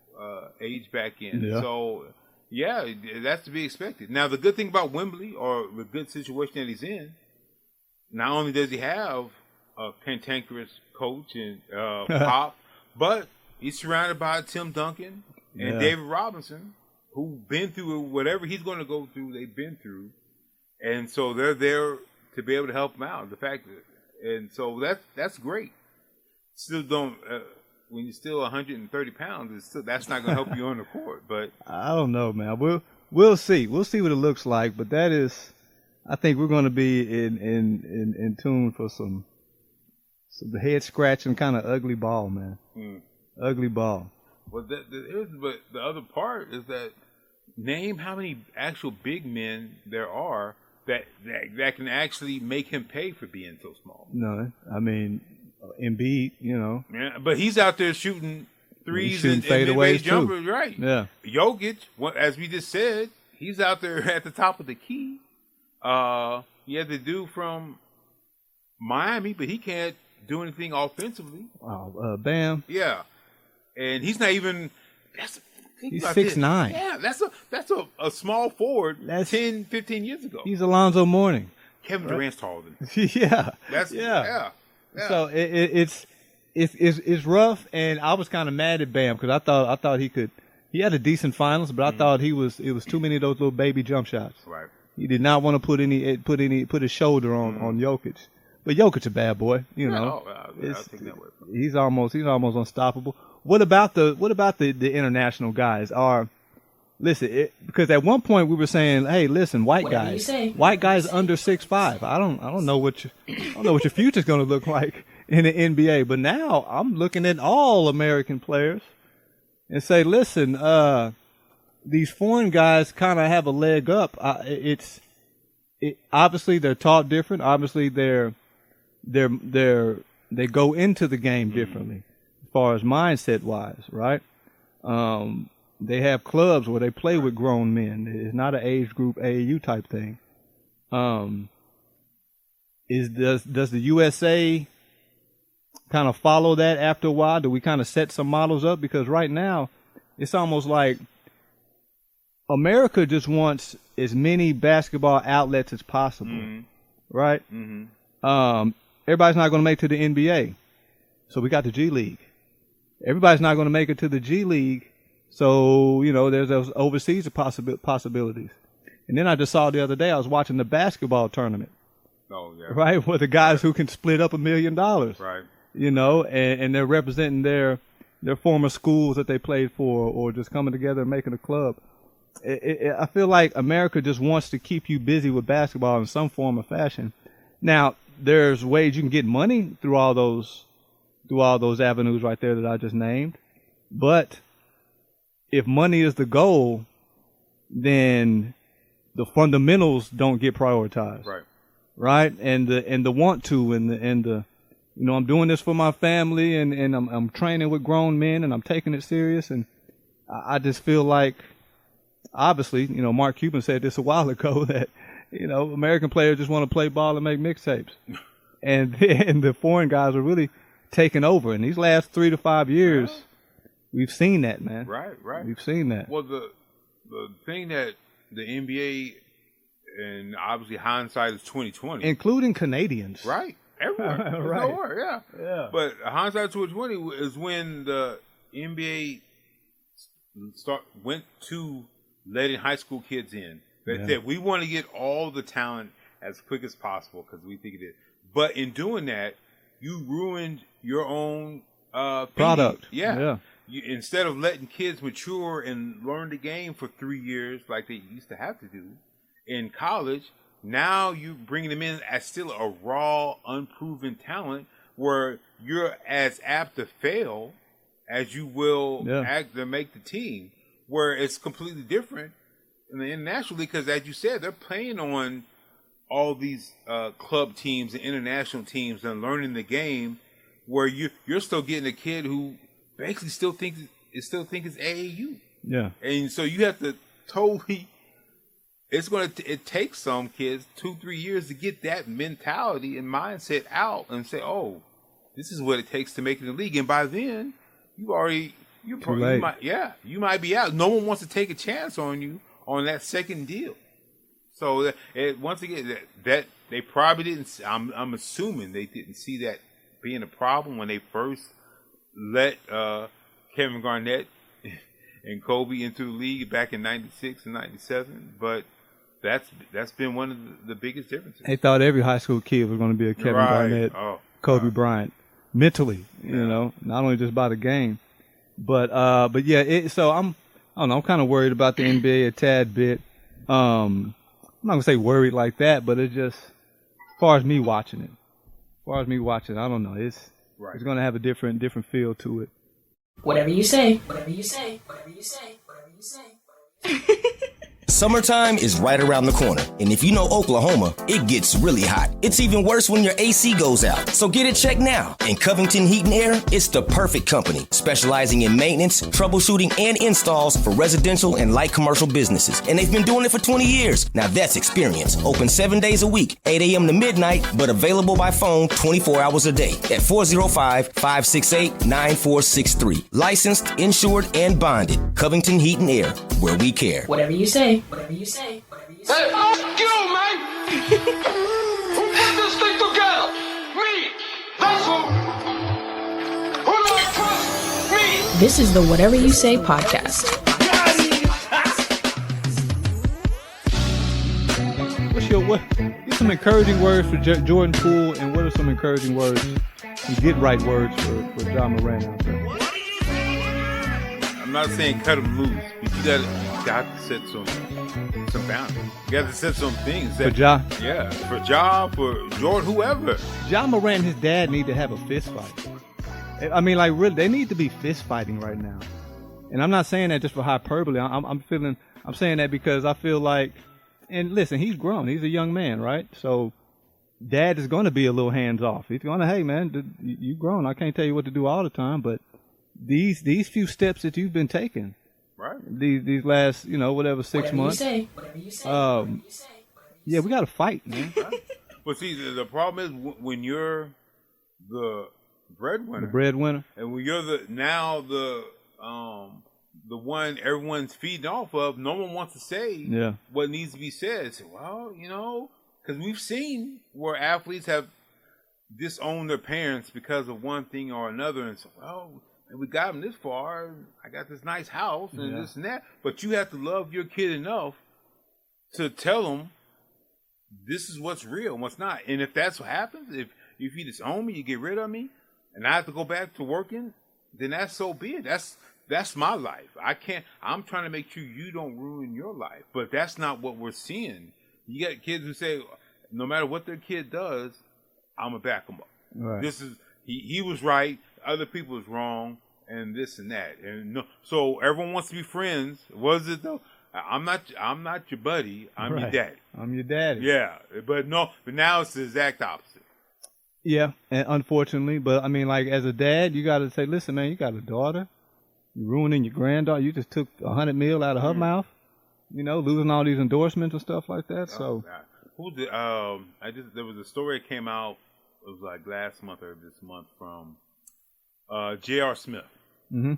age back in. Yeah. So. Yeah, that's to be expected. Now, the good thing about Wembley, or the good situation that he's in, not only does he have a cantankerous coach and Pop, but he's surrounded by Tim Duncan and David Robinson, who've been through whatever he's going to go through, they've been through. And so they're there to be able to help him out. The fact that, and so that's great. Still don't... when you're still 130 pounds, that's not going to help you on the court. But I don't know, man. We'll see. We'll see what it looks like. But that is, I think we're going to be in tune for some head scratching kind of ugly ball, man. Ugly ball. But the other part is that name how many actual big men there are that can actually make him pay for being so small. No, I mean. Embiid, you know. Yeah, but he's out there shooting threes and fadeaways jumpers, right? Yeah. Jokic, as we just said, he's out there at the top of the key. He had the dude from Miami, but he can't do anything offensively. Wow, Bam. Yeah, and he's not even. He's 6'9". Yeah, that's a small forward. That's 10, 15 years ago. He's Alonzo Mourning. Kevin Durant's taller than him. Yeah. Yeah. So it's rough, and I was kind of mad at Bam because I thought he had a decent finals, but I thought it was too many of those little baby jump shots. Right. He did not want to put his shoulder on Jokic, but Jokic's a bad boy, you know. I'll take that way. He's almost unstoppable. What about the international guys? Because at one point we were saying, hey, listen, white guys under 6'5". I don't know what your future's going to look like in the NBA. But now I'm looking at all American players and say, listen, these foreign guys kind of have a leg up. Obviously they're taught different. Obviously they go into the game differently as far as mindset wise, right? They have clubs where they play with grown men. It's not an age group AAU type thing. Does the USA kind of follow that after a while? Do we kind of set some models up? Because right now, it's almost like America just wants as many basketball outlets as possible, right? Everybody's not going to make it to the NBA, so we got the G League. Everybody's not going to make it to the G League. So, you know, there's those overseas possibilities. And then I just saw the other day, I was watching the basketball tournament. Oh, yeah. Right? With the guys who can split up $1 million. Right. You know, and they're representing their former schools that they played for, or just coming together and making a club. I feel like America just wants to keep you busy with basketball in some form or fashion. Now, there's ways you can get money through all those avenues right there that I just named. But if money is the goal, then the fundamentals don't get prioritized. Right. Right? And the want to and the you know, I'm doing this for my family and I'm training with grown men and I'm taking it serious, and I just feel like, obviously, you know, Mark Cuban said this a while ago that, you know, American players just want to play ball and make mixtapes. And the foreign guys are really taking over. In these last 3 to 5 years, We've seen that, man. Right. We've seen that. Well, the thing that the NBA, and obviously hindsight is 2020, including Canadians. Right. Everywhere. Right. Nowhere, yeah. But hindsight 2020 is when the NBA went to letting high school kids in. They said, we want to get all the talent as quick as possible because we think it is. But in doing that, you ruined your own product. Yeah. Instead of letting kids mature and learn the game for 3 years like they used to have to do in college, now you bring them in as still a raw, unproven talent where you're as apt to fail as you will act to make the team, where it's completely different in the international league because, as you said, they're playing on all these club teams and international teams and learning the game, where you're still getting a kid who basically still thinks it's AAU. Yeah, and so you have to totally. It takes some kids 2-3 years to get that mentality and mindset out and say, oh, this is what it takes to make it in the league. And by then, you might be out. No one wants to take a chance on you on that second deal. So once again, that they probably didn't. I'm assuming they didn't see that being a problem when they first let Kevin Garnett and Kobe into the league back in '96 and '97, but. That's been one of the biggest differences. They thought every high school kid was going to be a Kevin Garnett, Kobe Bryant, mentally, not only just by the game, but yeah. So I'm kind of worried about the NBA a tad bit. I'm not gonna say worried like that, but it's just as far as me watching it, I don't know. It's going to have a different feel to it. Whatever you say. Summertime is right around the corner, and if you know Oklahoma, it gets really hot. It's even worse when your AC goes out, so get it checked now. And Covington Heat and Air is the perfect company, specializing in maintenance, troubleshooting, and installs for residential and light commercial businesses. And they've been doing it for 20 years. Now that's experience. Open 7 days a week, 8 a.m. to midnight, but available by phone 24 hours a day at 405-568-9463. Licensed, insured, and bonded. Covington Heat and Air, where we care. Whatever you say. Hey, fuck you, man! Who put this thing together? Me! That's who! Who do I trust? Me! This is the Whatever You Say podcast. Get some encouraging words for Jordan Poole, and what are some encouraging words, some get right words for John Moran out there? I'm not saying cut him loose, but you got to set some boundaries. You got to set some things. For Ja? Yeah, for Ja, for Jordan, whoever. John Moran and his dad need to have a fist fight. I mean, like, really, they need to be fist fighting right now. And I'm not saying that just for hyperbole. I'm saying that because I feel like, and listen, he's grown. He's a young man, right? So dad is going to be a little hands off. He's going to, hey, man, you grown. I can't tell you what to do all the time, but these few steps that you've been taking, right? These last, 6 months. Whatever you say. Yeah, we got to fight, man. Well, see, the problem is when you're the breadwinner, and when you're the one everyone's feeding off of, no one wants to say what needs to be said. So, well, because we've seen where athletes have disowned their parents because of one thing or another, and so, well, and we got them this far. I got this nice house and this and that. But you have to love your kid enough to tell them this is what's real and what's not. And if that's what happens, if you disown me, you get rid of me, and I have to go back to working, then that's so be it. That's my life. I'm trying to make sure you don't ruin your life. But that's not what we're seeing. You got kids who say, no matter what their kid does, I'm going to back them up. Right. This is he was right, other people was wrong, and this and that. And so everyone wants to be friends. What is it though? I'm not your buddy. I'm your daddy. I'm your daddy. Yeah, but now it's the exact opposite. Yeah, and unfortunately, but I mean, like, as a dad, you got to say, listen, man, you got a daughter. You're ruining your granddaughter. You just took $100 million out of her mouth. Losing all these endorsements and stuff like that. So, there was a story that came out. It was like last month or this month from J.R. Smith. And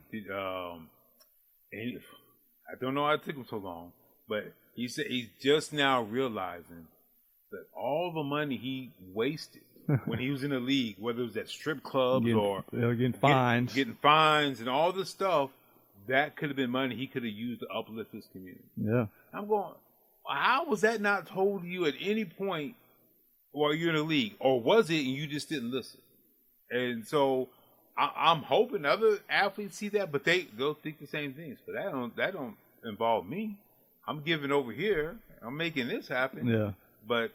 I don't know how it took him so long, but he said he's just now realizing that all the money he wasted when he was in the league, whether it was at strip clubs or getting fines, getting fines and all this stuff, that could have been money he could have used to uplift his community. Yeah. I'm going, how was that not told to you at any point while you're in the league? Or was it and you just didn't listen? And so I'm hoping other athletes see that, but they'll think the same things. But that don't involve me. I'm giving over here. I'm making this happen. Yeah. But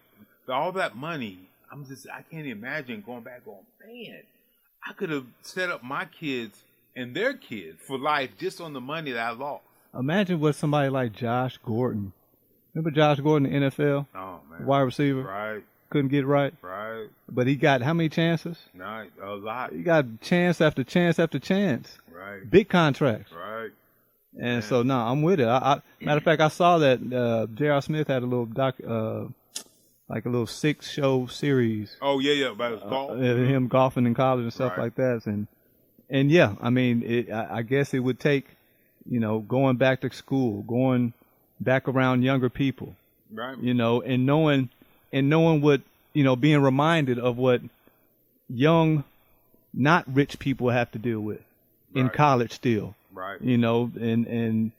all that money, I can't imagine going back on, man, I could have set up my kids and their kids for life just on the money that I lost. Imagine what somebody like Josh Gordon. Remember Josh Gordon in the NFL? Oh, man. Wide receiver. Right. Couldn't get right. Right. But he got how many chances? Not a lot. He got chance after chance after chance. Right. Big contracts. Right. And so, no, I'm with it. Matter of fact, I saw that J.R. Smith had a little like a little 6-show series. Oh, yeah, about his golf. Him golfing in college and stuff like that. And yeah, I mean, I guess it would take, going back to school, going back around younger people, right? And knowing what, being reminded of what young, not rich people have to deal with in college still, right? And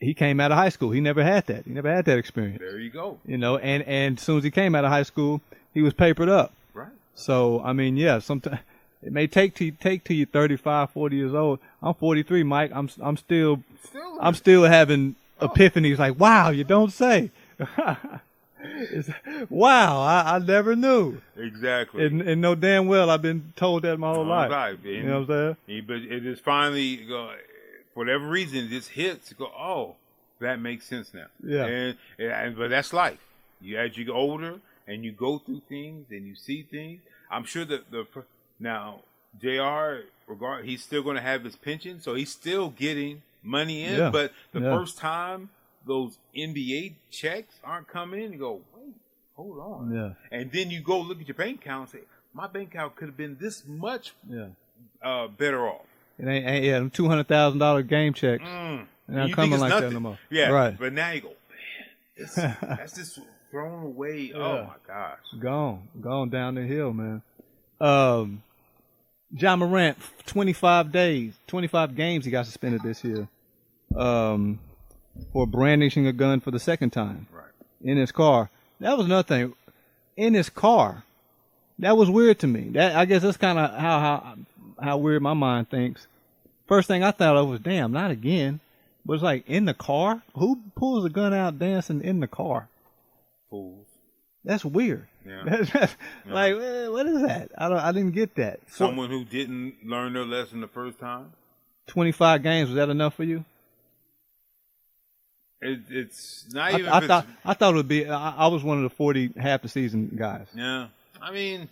he came out of high school. He never had that. He never had that experience. There you go. And as soon as he came out of high school, he was papered up. Right. So, I mean, yeah, sometimes it may take till you 35, 40 years old. I'm 43, Mike. I'm still having epiphanies like, wow, you don't say. Wow, I never knew. Exactly. And know damn well I've been told that my whole life. You know what I'm saying? But it is finally, for whatever reason, this hits. Oh, that makes sense now. Yeah. But that's life. As you get older and you go through things and you see things, I'm sure that now JR, he's still going to have his pension, so he's still getting money in. Yeah. But the first time those NBA checks aren't coming in, you go, wait, hold on. Yeah. And then you go look at your bank account and say, my bank account could have been this much better off. It ain't $200,000 game checks. They're not coming like nothing. that no more. Yeah, right. But now you go, man, that's just thrown away. Yeah. Oh my gosh, gone down the hill, man. John Morant, 25 games he got suspended this year, for brandishing a gun for the second time. Right. In his car. That was another thing. In his car, that was weird to me. I guess that's kind of how weird my mind thinks. First thing I thought of was, damn, not again. But it's like, in the car? Who pulls a gun out dancing in the car? Fools. That's weird. Yeah. Like, what is that? I didn't get that. Someone who didn't learn their lesson the first time? 25 games, was that enough for you? It's not even. I thought it would be. I was one of the 40 half the season guys. Yeah, I mean,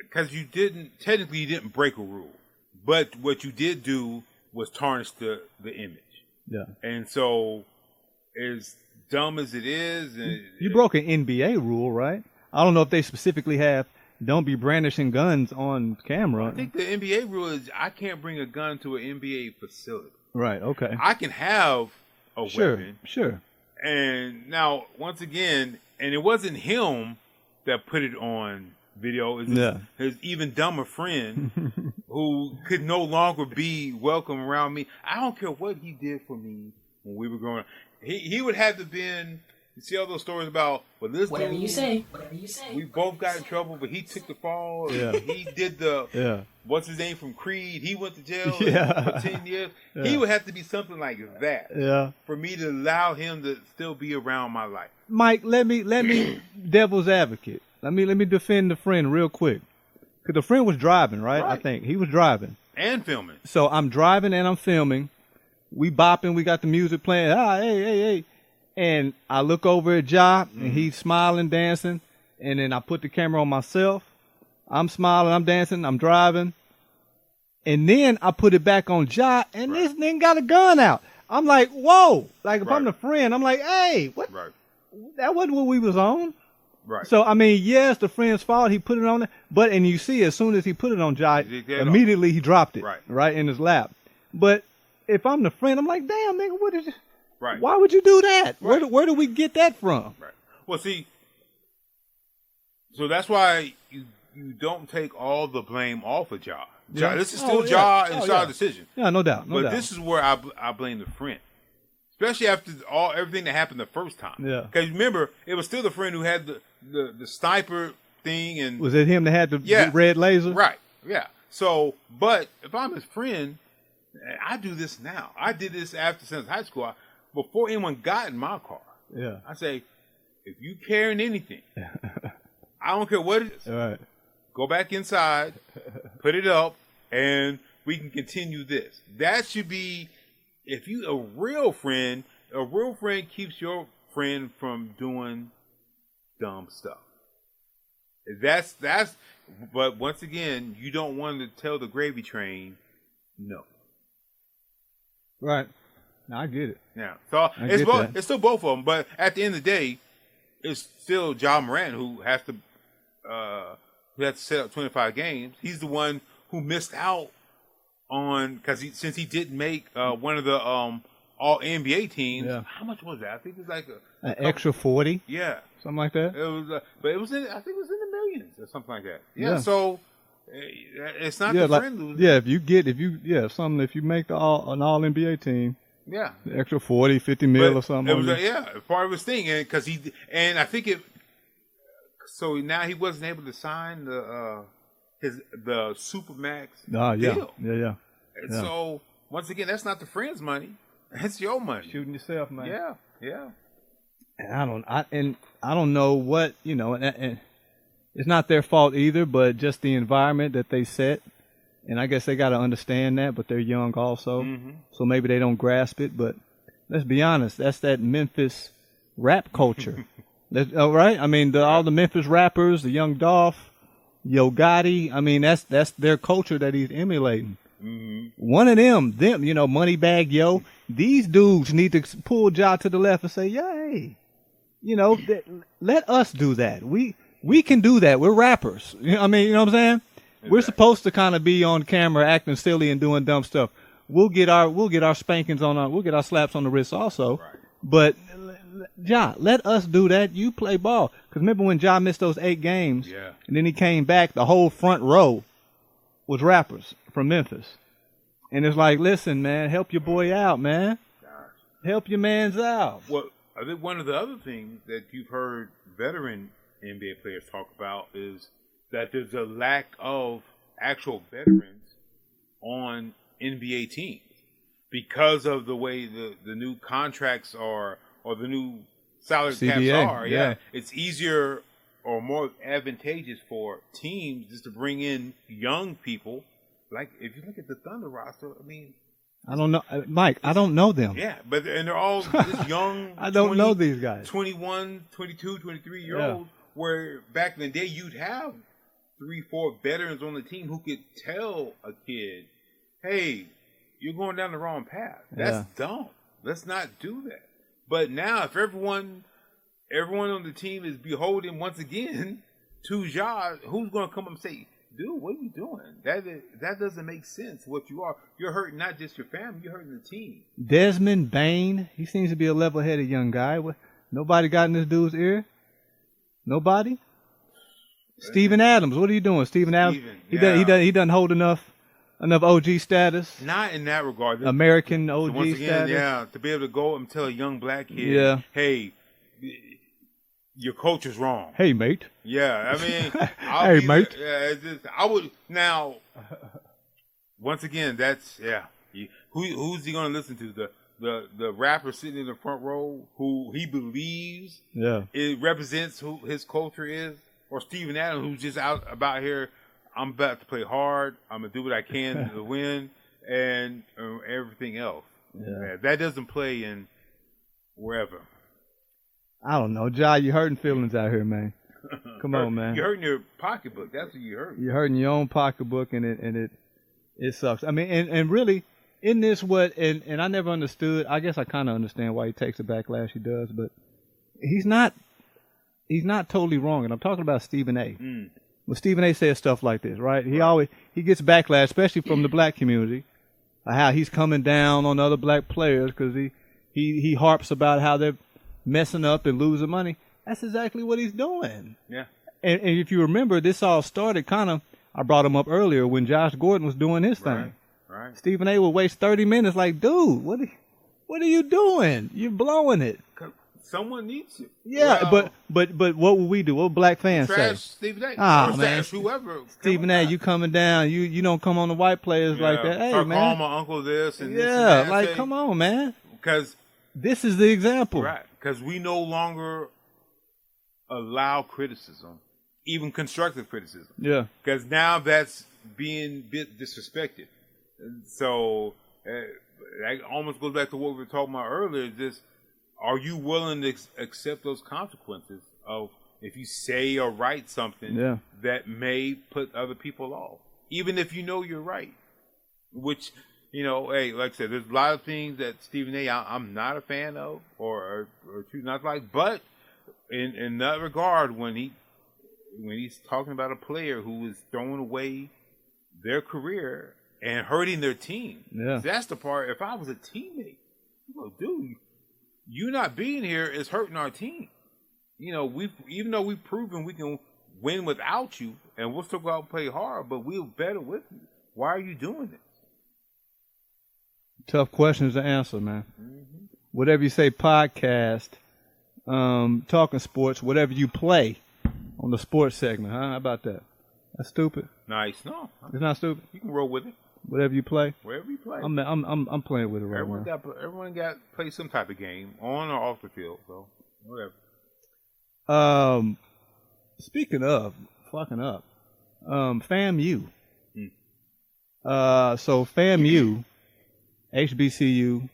because you didn't break a rule, but what you did do was tarnish the image. Yeah, and so as dumb as it is, you broke an NBA rule, right? I don't know if they specifically have don't be brandishing guns on camera. I think the NBA rule is I can't bring a gun to an NBA facility. Right. Okay. I can have a weapon. Sure. And now, once again, and it wasn't him that put it on video. It was his even dumber friend who could no longer be welcome around me. I don't care what he did for me when we were growing up. He would have to been. You see all those stories about, well, this whatever dude, you say. We both got in trouble, but he took the fall. Yeah. He did the, what's his name from Creed? He went to jail for 10 years. Yeah. He would have to be something like that. Yeah. For me to allow him to still be around my life. Mike, let me devil's advocate. Let me defend the friend real quick. Because the friend was driving, right? I think. He was driving. And filming. So I'm driving and I'm filming. We bopping. We got the music playing. Hey. And I look over at Ja, and he's smiling, dancing. And then I put the camera on myself. I'm smiling, I'm dancing, I'm driving. And then I put it back on Ja, and this nigga got a gun out. I'm like, whoa. Like, if I'm the friend, I'm like, hey, what? Right. That wasn't what we was on. Right. So I mean, yes, the friend's fault. He put it on there, but and you see, as soon as he put it on Jai, immediately he dropped it right in his lap. But if I'm the friend, I'm like, damn, nigga, what is it? Right. Why would you do that? Right. Where do we get that from? Right. Well, see, so that's why you don't take all the blame off of Ja. Yeah. This is still Ja and Ja's decision. Yeah, no doubt. But this is where I blame the friend, especially after everything that happened the first time. Yeah. Because remember, it was still the friend who had the sniper thing, and was it him that had the red laser? Right. Yeah. So, but if I'm his friend, I do this now. I did this since high school. Before anyone got in my car. Yeah. I say, if you carrying anything, I don't care what it is. All right. Go back inside, put it up, and we can continue this. That should be, if you a real friend keeps your friend from doing dumb stuff. That's. But once again, you don't want to tell the gravy train, no. Right. No, I get it. Yeah. So it's still both of them, but at the end of the day, it's still Ja Morant who has to set up 25 games. He's the one who missed out on since he didn't make one of the all NBA teams. Yeah. How much was that? I think it was like an extra 40. Yeah, something like that. It was, but it was I think it was in the millions or something like that. Yeah. So it's not the friend losing. Yeah, if you make an all NBA team. Yeah, the extra 40, 50 mil or something. It was part of his thing, and because I think it. So now he wasn't able to sign the Supermax deal. Yeah. And so once again, that's not the friend's money; it's your money. Shooting yourself, man. Yeah. And I don't know what and it's not their fault either, but just the environment that they set. And I guess they got to understand that, but they're young also. Mm-hmm. So maybe they don't grasp it. But let's be honest, that's that Memphis rap culture. Right? I mean, all the Memphis rappers, the Young Dolph, Yo Gotti, I mean, that's their culture that he's emulating. Mm-hmm. One of them, Moneybag Yo, these dudes need to pull Ja to the left and say, hey, let us do that. We can do that. We're rappers. You know what I'm saying? We're supposed to kind of be on camera acting silly and doing dumb stuff. We'll get our spankings we'll get our slaps on the wrist also. Right. But Ja, let us do that. You play ball. Because remember when Ja missed those 8 games, and then he came back, the whole front row was rappers from Memphis. And it's like, listen, man, help your boy out, man. Help your mans out. Well, I think one of the other things that you've heard veteran NBA players talk about is that there's a lack of actual veterans on NBA teams because of the way the new contracts are or the new salary caps are. Yeah. It's easier or more advantageous for teams just to bring in young people. Like if you look at the Thunder roster, I mean, I don't know, Mike. I don't know them. Yeah, and they're all just young. I don't know these guys. 21, 22, 23-year-olds. Where back in the day you'd have 3-4 veterans on the team who could tell a kid, hey, you're going down the wrong path. That's dumb. Let's not do that. But now if everyone on the team is beholden once again to Ja, who's going to come up and say, dude, what are you doing? That doesn't make sense what you are. You're hurting not just your family, you're hurting the team. Desmond Bain, he seems to be a level-headed young guy. Nobody got in this dude's ear? Nobody? Steven Adams, what are you doing? Steven Adams, he doesn't hold enough OG status. Not in that regard. American OG once again, status. Yeah, to be able to go and tell a young black kid, hey, your coach is wrong. Hey, mate. Yeah, I mean, hey, mate. I would now. Once again, that's who's he going to listen to? The rapper sitting in the front row who he believes it represents who his culture is, or Steven Adams who's just out about here. I'm about to play hard. I'm gonna do what I can to win, and everything else. Yeah, that doesn't play in wherever. I don't know, Ja. You hurting feelings out here, man. Come on, man. You're hurting your pocketbook. That's what you hurt. You're hurting your own pocketbook, and it sucks. I mean, and really. In this, and I never understood. I guess I kind of understand why he takes the backlash he does, but he's not he's not totally wrong, and I'm talking about Stephen A. When Stephen A. says stuff like this, right? He gets backlash, especially from the black community, how he's coming down on other black players because he harps about how they're messing up and losing money. That's exactly what he's doing. Yeah. And if you remember, this all started I brought him up earlier when Josh Gordon was doing his thing. Right. Stephen A. would waste 30 minutes like, dude, what are you doing? You're blowing it. Someone needs to. Yeah, well, but what would we do? What would black fans trash say? Stephen A. Ah, or man. trash whoever. Stephen A., you coming down. You don't come on the white players like that. Hey, start man. calling my uncle this and this and Yeah, that. like, come on, man. Because this is the example. Right. Because we no longer allow criticism, even constructive criticism. Yeah. Because now that's being bit disrespected. And so that almost goes back to what we were talking about earlier. Just, are you willing to accept those consequences of if you say or write something that may put other people off, even if you know you're right? Which, hey, like I said, there's a lot of things that Stephen A. I'm not a fan of or choose not to like, but in that regard, when he's talking about a player who is throwing away their career and hurting their team, that's the part. If I was a teammate, dude, you not being here is hurting our team. Even though we've proven we can win without you, and we'll still go out and play hard, but we're better with you. Why are you doing this? Tough questions to answer, man. Mm-hmm. Whatever you say, podcast, talking sports, whatever you play on the sports segment, huh? How about that? That's stupid. Nice. No, it's not stupid. You can roll with it. Whatever you play. Wherever you play. I'm playing with it right now. Everyone got to play some type of game on or off the field. So whatever. Speaking of fucking up, FAMU. So FAMU, HBCU,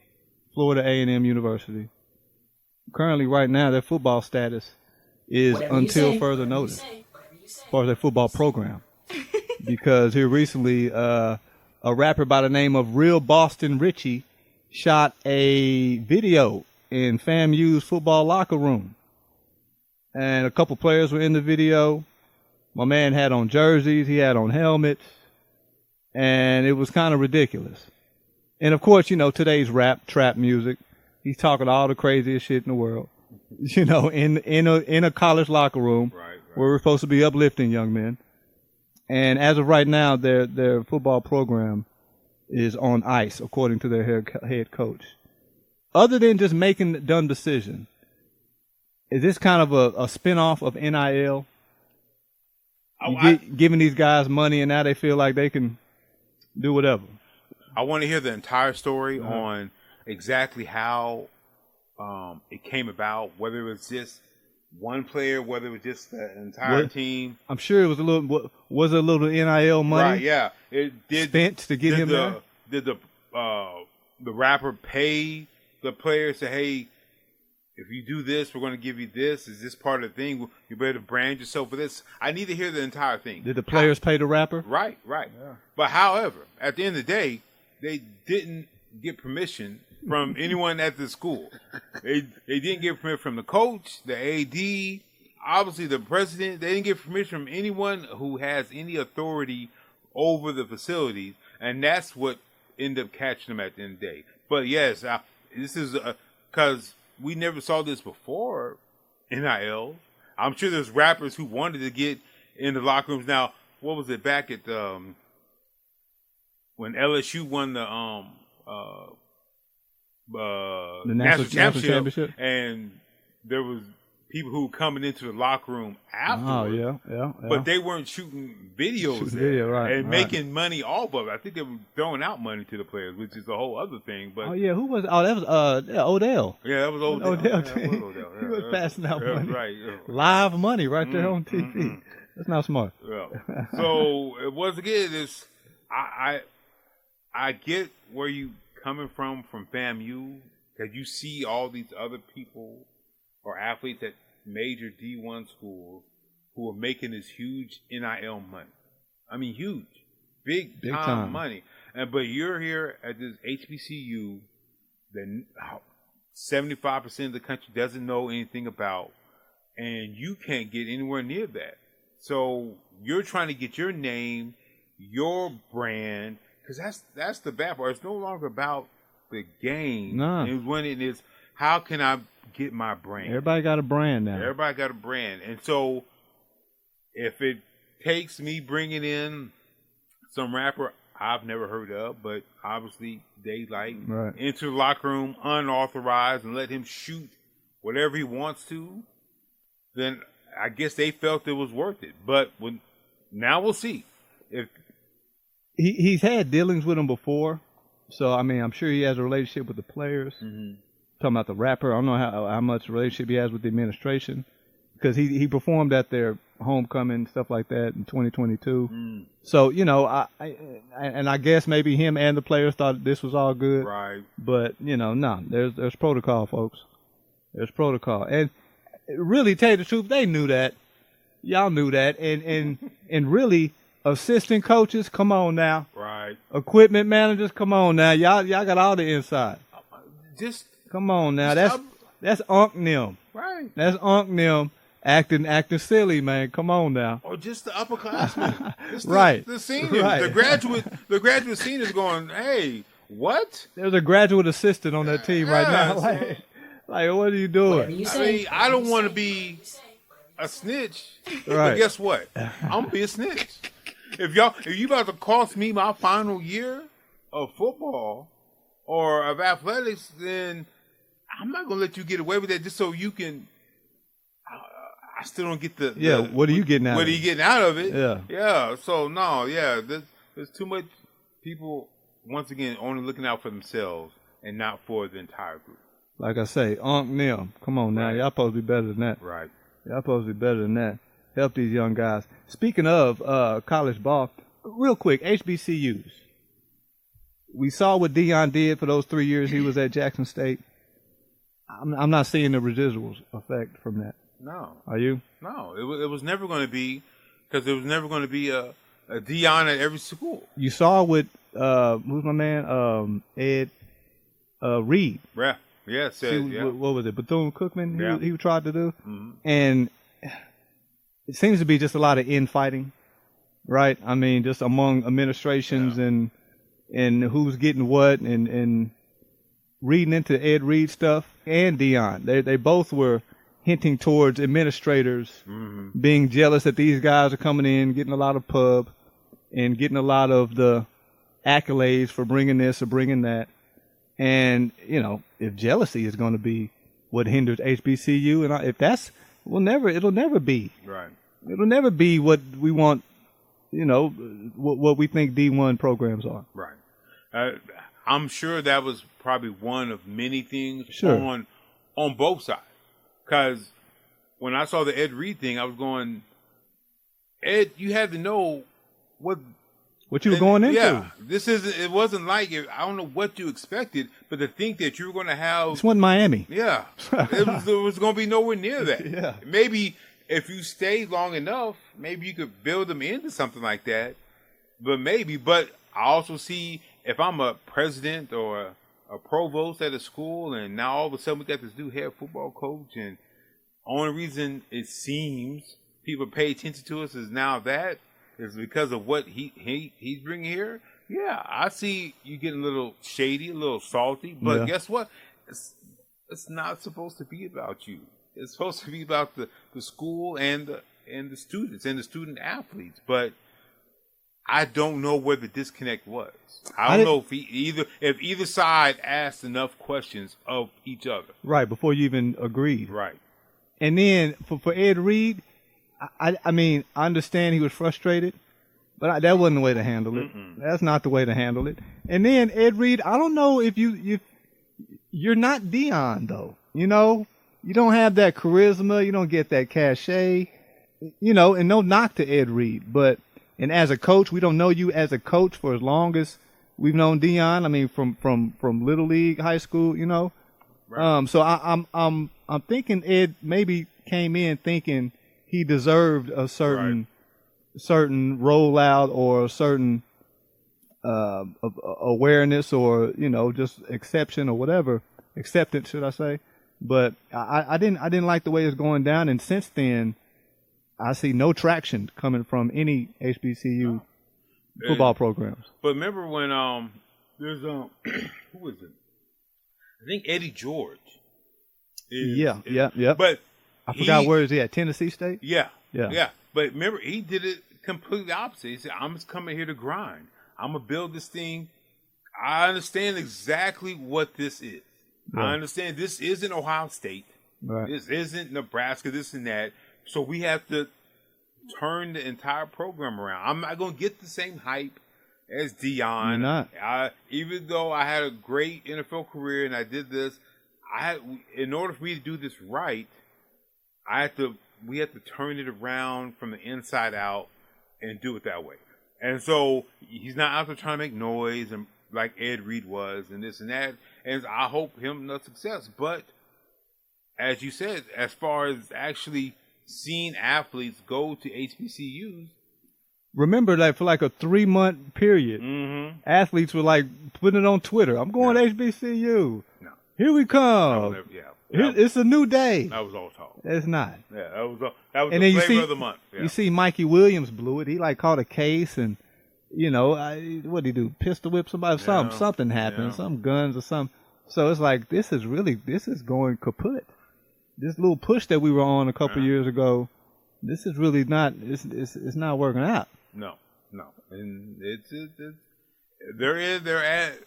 Florida A&M University. Currently, right now, their football status is until further notice, as far as their football program. Because here recently, a rapper by the name of Real Boston Richie shot a video in FAMU's football locker room. And a couple players were in the video. My man had on jerseys. He had on helmets. And it was kind of ridiculous. And, of course, today's rap, trap music, he's talking all the craziest shit in the world, in a college locker room where we're supposed to be uplifting young men. And as of right now, their football program is on ice, according to their head coach. Other than just making the dumb decision, is this kind of a spinoff of NIL? Giving these guys money and now they feel like they can do whatever. I want to hear the entire story on exactly how it came about, whether it was just one player, whether it was just the entire team. I'm sure it was a little NIL money. Right, yeah. It did spent to get him there. Did the rapper pay the player, say, hey, if you do this, we're going to give you this. Is this part of the thing? You better brand yourself for this. I need to hear the entire thing. Did the players pay the rapper? Right. Yeah. But however, at the end of the day, they didn't get permission from anyone at the school. They didn't get permission from the coach, the AD, obviously the president. They didn't get permission from anyone who has any authority over the facilities. And that's what ended up catching them at the end of the day. But yes, this is because we never saw this before, NIL. I'm sure there's rappers who wanted to get in the locker rooms. Now, what was it back at when LSU won the national championship, and there was people who were coming into the locker room afterwards. Oh, yeah. But they weren't shooting videos and making money off of it. I think they were throwing out money to the players, which is a whole other thing. But who was? Oh, that was Odell. Yeah, that was Odell. He was passing out money. Right. Live money right there on TV. Mm-hmm. That's not smart. Yeah. So once again, I get where you coming from FAMU, because you see all these other people or athletes at major D1 schools who are making this huge NIL money. I mean, huge, big time money. But you're here at this HBCU that 75% of the country doesn't know anything about, and you can't get anywhere near that. So you're trying to get your name, your brand, because that's the bad part. It's no longer about the game. No. It's when it is, how can I get my brand? Everybody got a brand now. Everybody got a brand. And so if it takes me bringing in some rapper I've never heard of, but obviously they like enter the locker room unauthorized and let him shoot whatever he wants to, then I guess they felt it was worth it. But now we'll see. If he's had dealings with them before, so I mean, I'm sure he has a relationship with the players. Mm-hmm. Talking about the rapper, I don't know how much relationship he has with the administration, because he performed at their homecoming, stuff like that, in 2022. Mm. So I guess maybe him and the players thought this was all good, right? But no, there's protocol, folks. There's protocol, and really, tell you the truth, they knew that. Y'all knew that, and really, assistant coaches, come on now, right? Equipment managers, come on now, y'all got all the inside. Just come on now, that's Unc Nim, right? That's Unc Nim acting silly, man. Come on now. Or just the upperclassmen, right? The seniors, right. the graduate seniors going, hey, what? There's a graduate assistant on that team right now. Like, what are you doing? I mean, I don't want to be a snitch, but guess what? I'm gonna be a snitch. If you about to cost me my final year of football or of athletics, then I'm not gonna let you get away with that just so you can. I still don't get the what are you getting out? What are you getting out of it? Yeah. So no, there's too much people once again only looking out for themselves and not for the entire group. Like I say, Unc Nim, come on now, y'all supposed to be better than that. Right. Y'all supposed to be better than that. Help these young guys. Speaking of college ball, real quick, HBCUs. We saw what Deion did for those 3 years he was at Jackson State. I'm not seeing the residuals effect from that. No. Are you? No. It was never going to be, because there was never going to be a Deion at every school. You saw with, who's my man? Ed Reed. Yeah. Yeah, what was it? Bethune-Cookman. Yeah. He tried to do, and it seems to be just a lot of infighting, right? I mean, just among administrations and who's getting what, and reading into Ed Reed stuff and Deion. They both were hinting towards administrators being jealous that these guys are coming in, getting a lot of pub, and getting a lot of the accolades for bringing this or bringing that. And, if jealousy is going to be what hinders HBCU, and if that's, it'll never be. Right. It'll never be what we want, what we think D1 programs are. Right. I'm sure that was probably one of many things on both sides. Because when I saw the Ed Reed thing, I was going, Ed, you had to know what you were going into. Yeah, it wasn't like, I don't know what you expected, but to think that you were going to have. This wasn't Miami. Yeah. it was going to be nowhere near that. Yeah. Maybe if you stayed long enough, maybe you could build them into something like that. But I also see if I'm a president or a provost at a school, and now all of a sudden we got this new head football coach, and only reason it seems people pay attention to us is now that is because of what he's bringing here. Yeah, I see you getting a little shady, a little salty, but guess what? It's not supposed to be about you. It's supposed to be about the school and the students and the student athletes. But I don't know where the disconnect was. I don't know if either side asked enough questions of each other. Right, before you even agreed. Right. And then for Ed Reed, I mean, I understand he was frustrated, but that wasn't the way to handle it. That's not the way to handle it. And then Ed Reed, I don't know if you're not Deion though. You don't have that charisma. You don't get that cachet. And no knock to Ed Reed, and as a coach, we don't know you as a coach for as long as we've known Deion. I mean, from Little League, high school, Right. So I'm thinking Ed maybe came in thinking he deserved a certain rollout or a certain awareness or just exception or whatever, acceptance, should I say? But I didn't like the way it's going down, and since then, I see no traction coming from any HBCU football programs. But remember when there's who was it? I think Eddie George. Yeah. But I forgot where is he at? Tennessee State? Yeah. But remember, he did it completely opposite. He said, I'm just coming here to grind. I'm going to build this thing. I understand exactly what this is. Right. I understand this isn't Ohio State. Right. This isn't Nebraska, this and that. So we have to turn the entire program around. I'm not going to get the same hype as Deion. You're not. Even though I had a great NFL career and I did this, in order for me to do this right, we have to turn it around from the inside out and do it that way. And so he's not out there trying to make noise and like Ed Reed was and this and that. And I hope him no success. But as you said, as far as actually seeing athletes go to HBCUs, remember that for like a 3-month period, athletes were like putting it on Twitter. I'm going to HBCU. No. Here we come. It's a new day. That was all talk. It's not. Yeah, that was the flavor of the month. Yeah. You see Mikey Williams blew it. He like caught a case and, what did he do? Pistol whip somebody? Something happened. Some guns or something. So it's like, this is going kaput. This little push that we were on a couple years ago, this is really not, it's not working out. No. And they're at,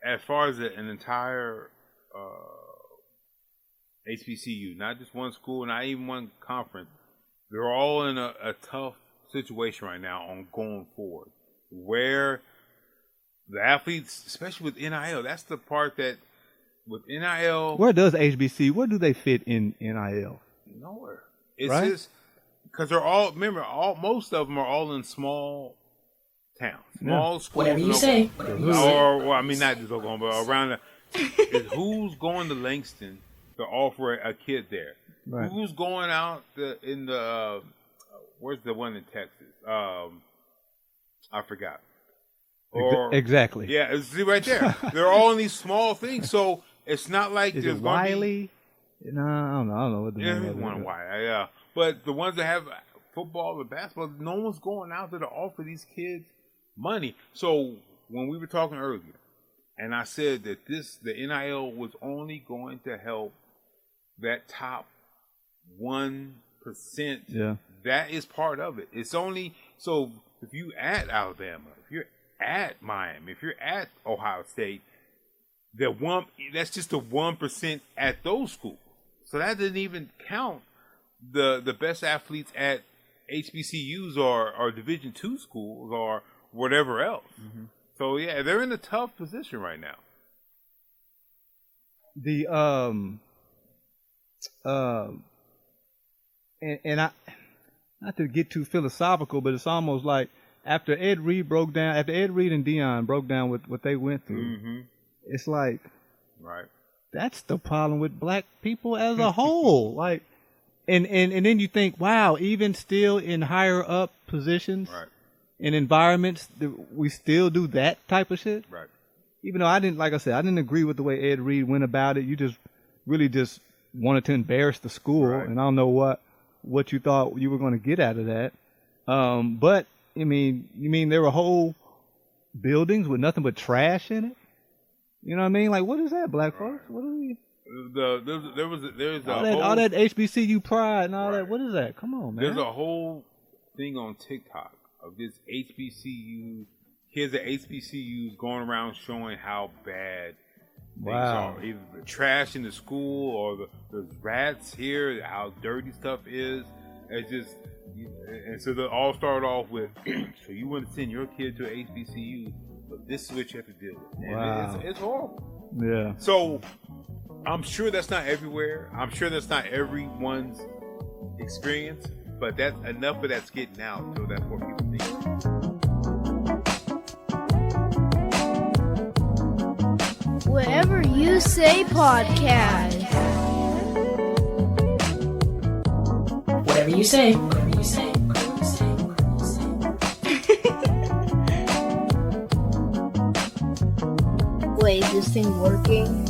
as far as an entire HBCU, not just one school, not even one conference, they're all in a tough situation right now on going forward, where the athletes, especially with NIL, that's the part that with NIL. Where does HBC, where do they fit in NIL? Nowhere. It's just because they're all, remember, most of them are all in small towns, small schools. Whatever you say. Or, I mean, not just Oklahoma, but around who's going to Langston to offer a kid there? Right. Who's going out in the where's the one in Texas? I forgot. Exactly. Yeah, see right there. They're all in these small things, so it's not like is there's it Wiley? No, I don't know what the name is. One Wiley, yeah. But the ones that have football or basketball, no one's going out there to offer these kids money. So when we were talking earlier, and I said that the NIL was only going to help that top 1%. Yeah. That is part of it. It's only, so if you at Alabama, if you're at Miami, if you're at Ohio State, that's just the 1% at those schools. So that doesn't even count the best athletes at HBCUs or Division II schools or whatever else. Mm-hmm. So yeah, they're in a tough position right now. And I, not to get too philosophical, but it's almost like after Ed Reed and Deion broke down what they went through, it's like, right, that's the problem with black people as a whole. Like, and then you think, wow, even still in higher up positions, right, in environments, we still do that type of shit. Right. Even though I didn't agree with the way Ed Reed went about it. You just really just wanted to embarrass the school, right. And I don't know what you thought you were going to get out of that. But I mean, you mean there were whole buildings with nothing but trash in it? You know what I mean? Like, what is that, black folks? What are we? There's all that HBCU pride and all that. What is that? Come on, man. There's a whole thing on TikTok of this HBCU kids at HBCUs going around showing how bad things are. Either the trash in the school or the rats here, how dirty stuff is. It's just, and so they all start off with, so you want to send your kid to an HBCU, but this is what you have to deal with. And it's horrible. Yeah. So I'm sure that's not everywhere. I'm sure that's not everyone's experience, but that's enough of that's getting out, so that's what people think. Whatever You Say podcast. Whatever you say. Wait, is this thing working?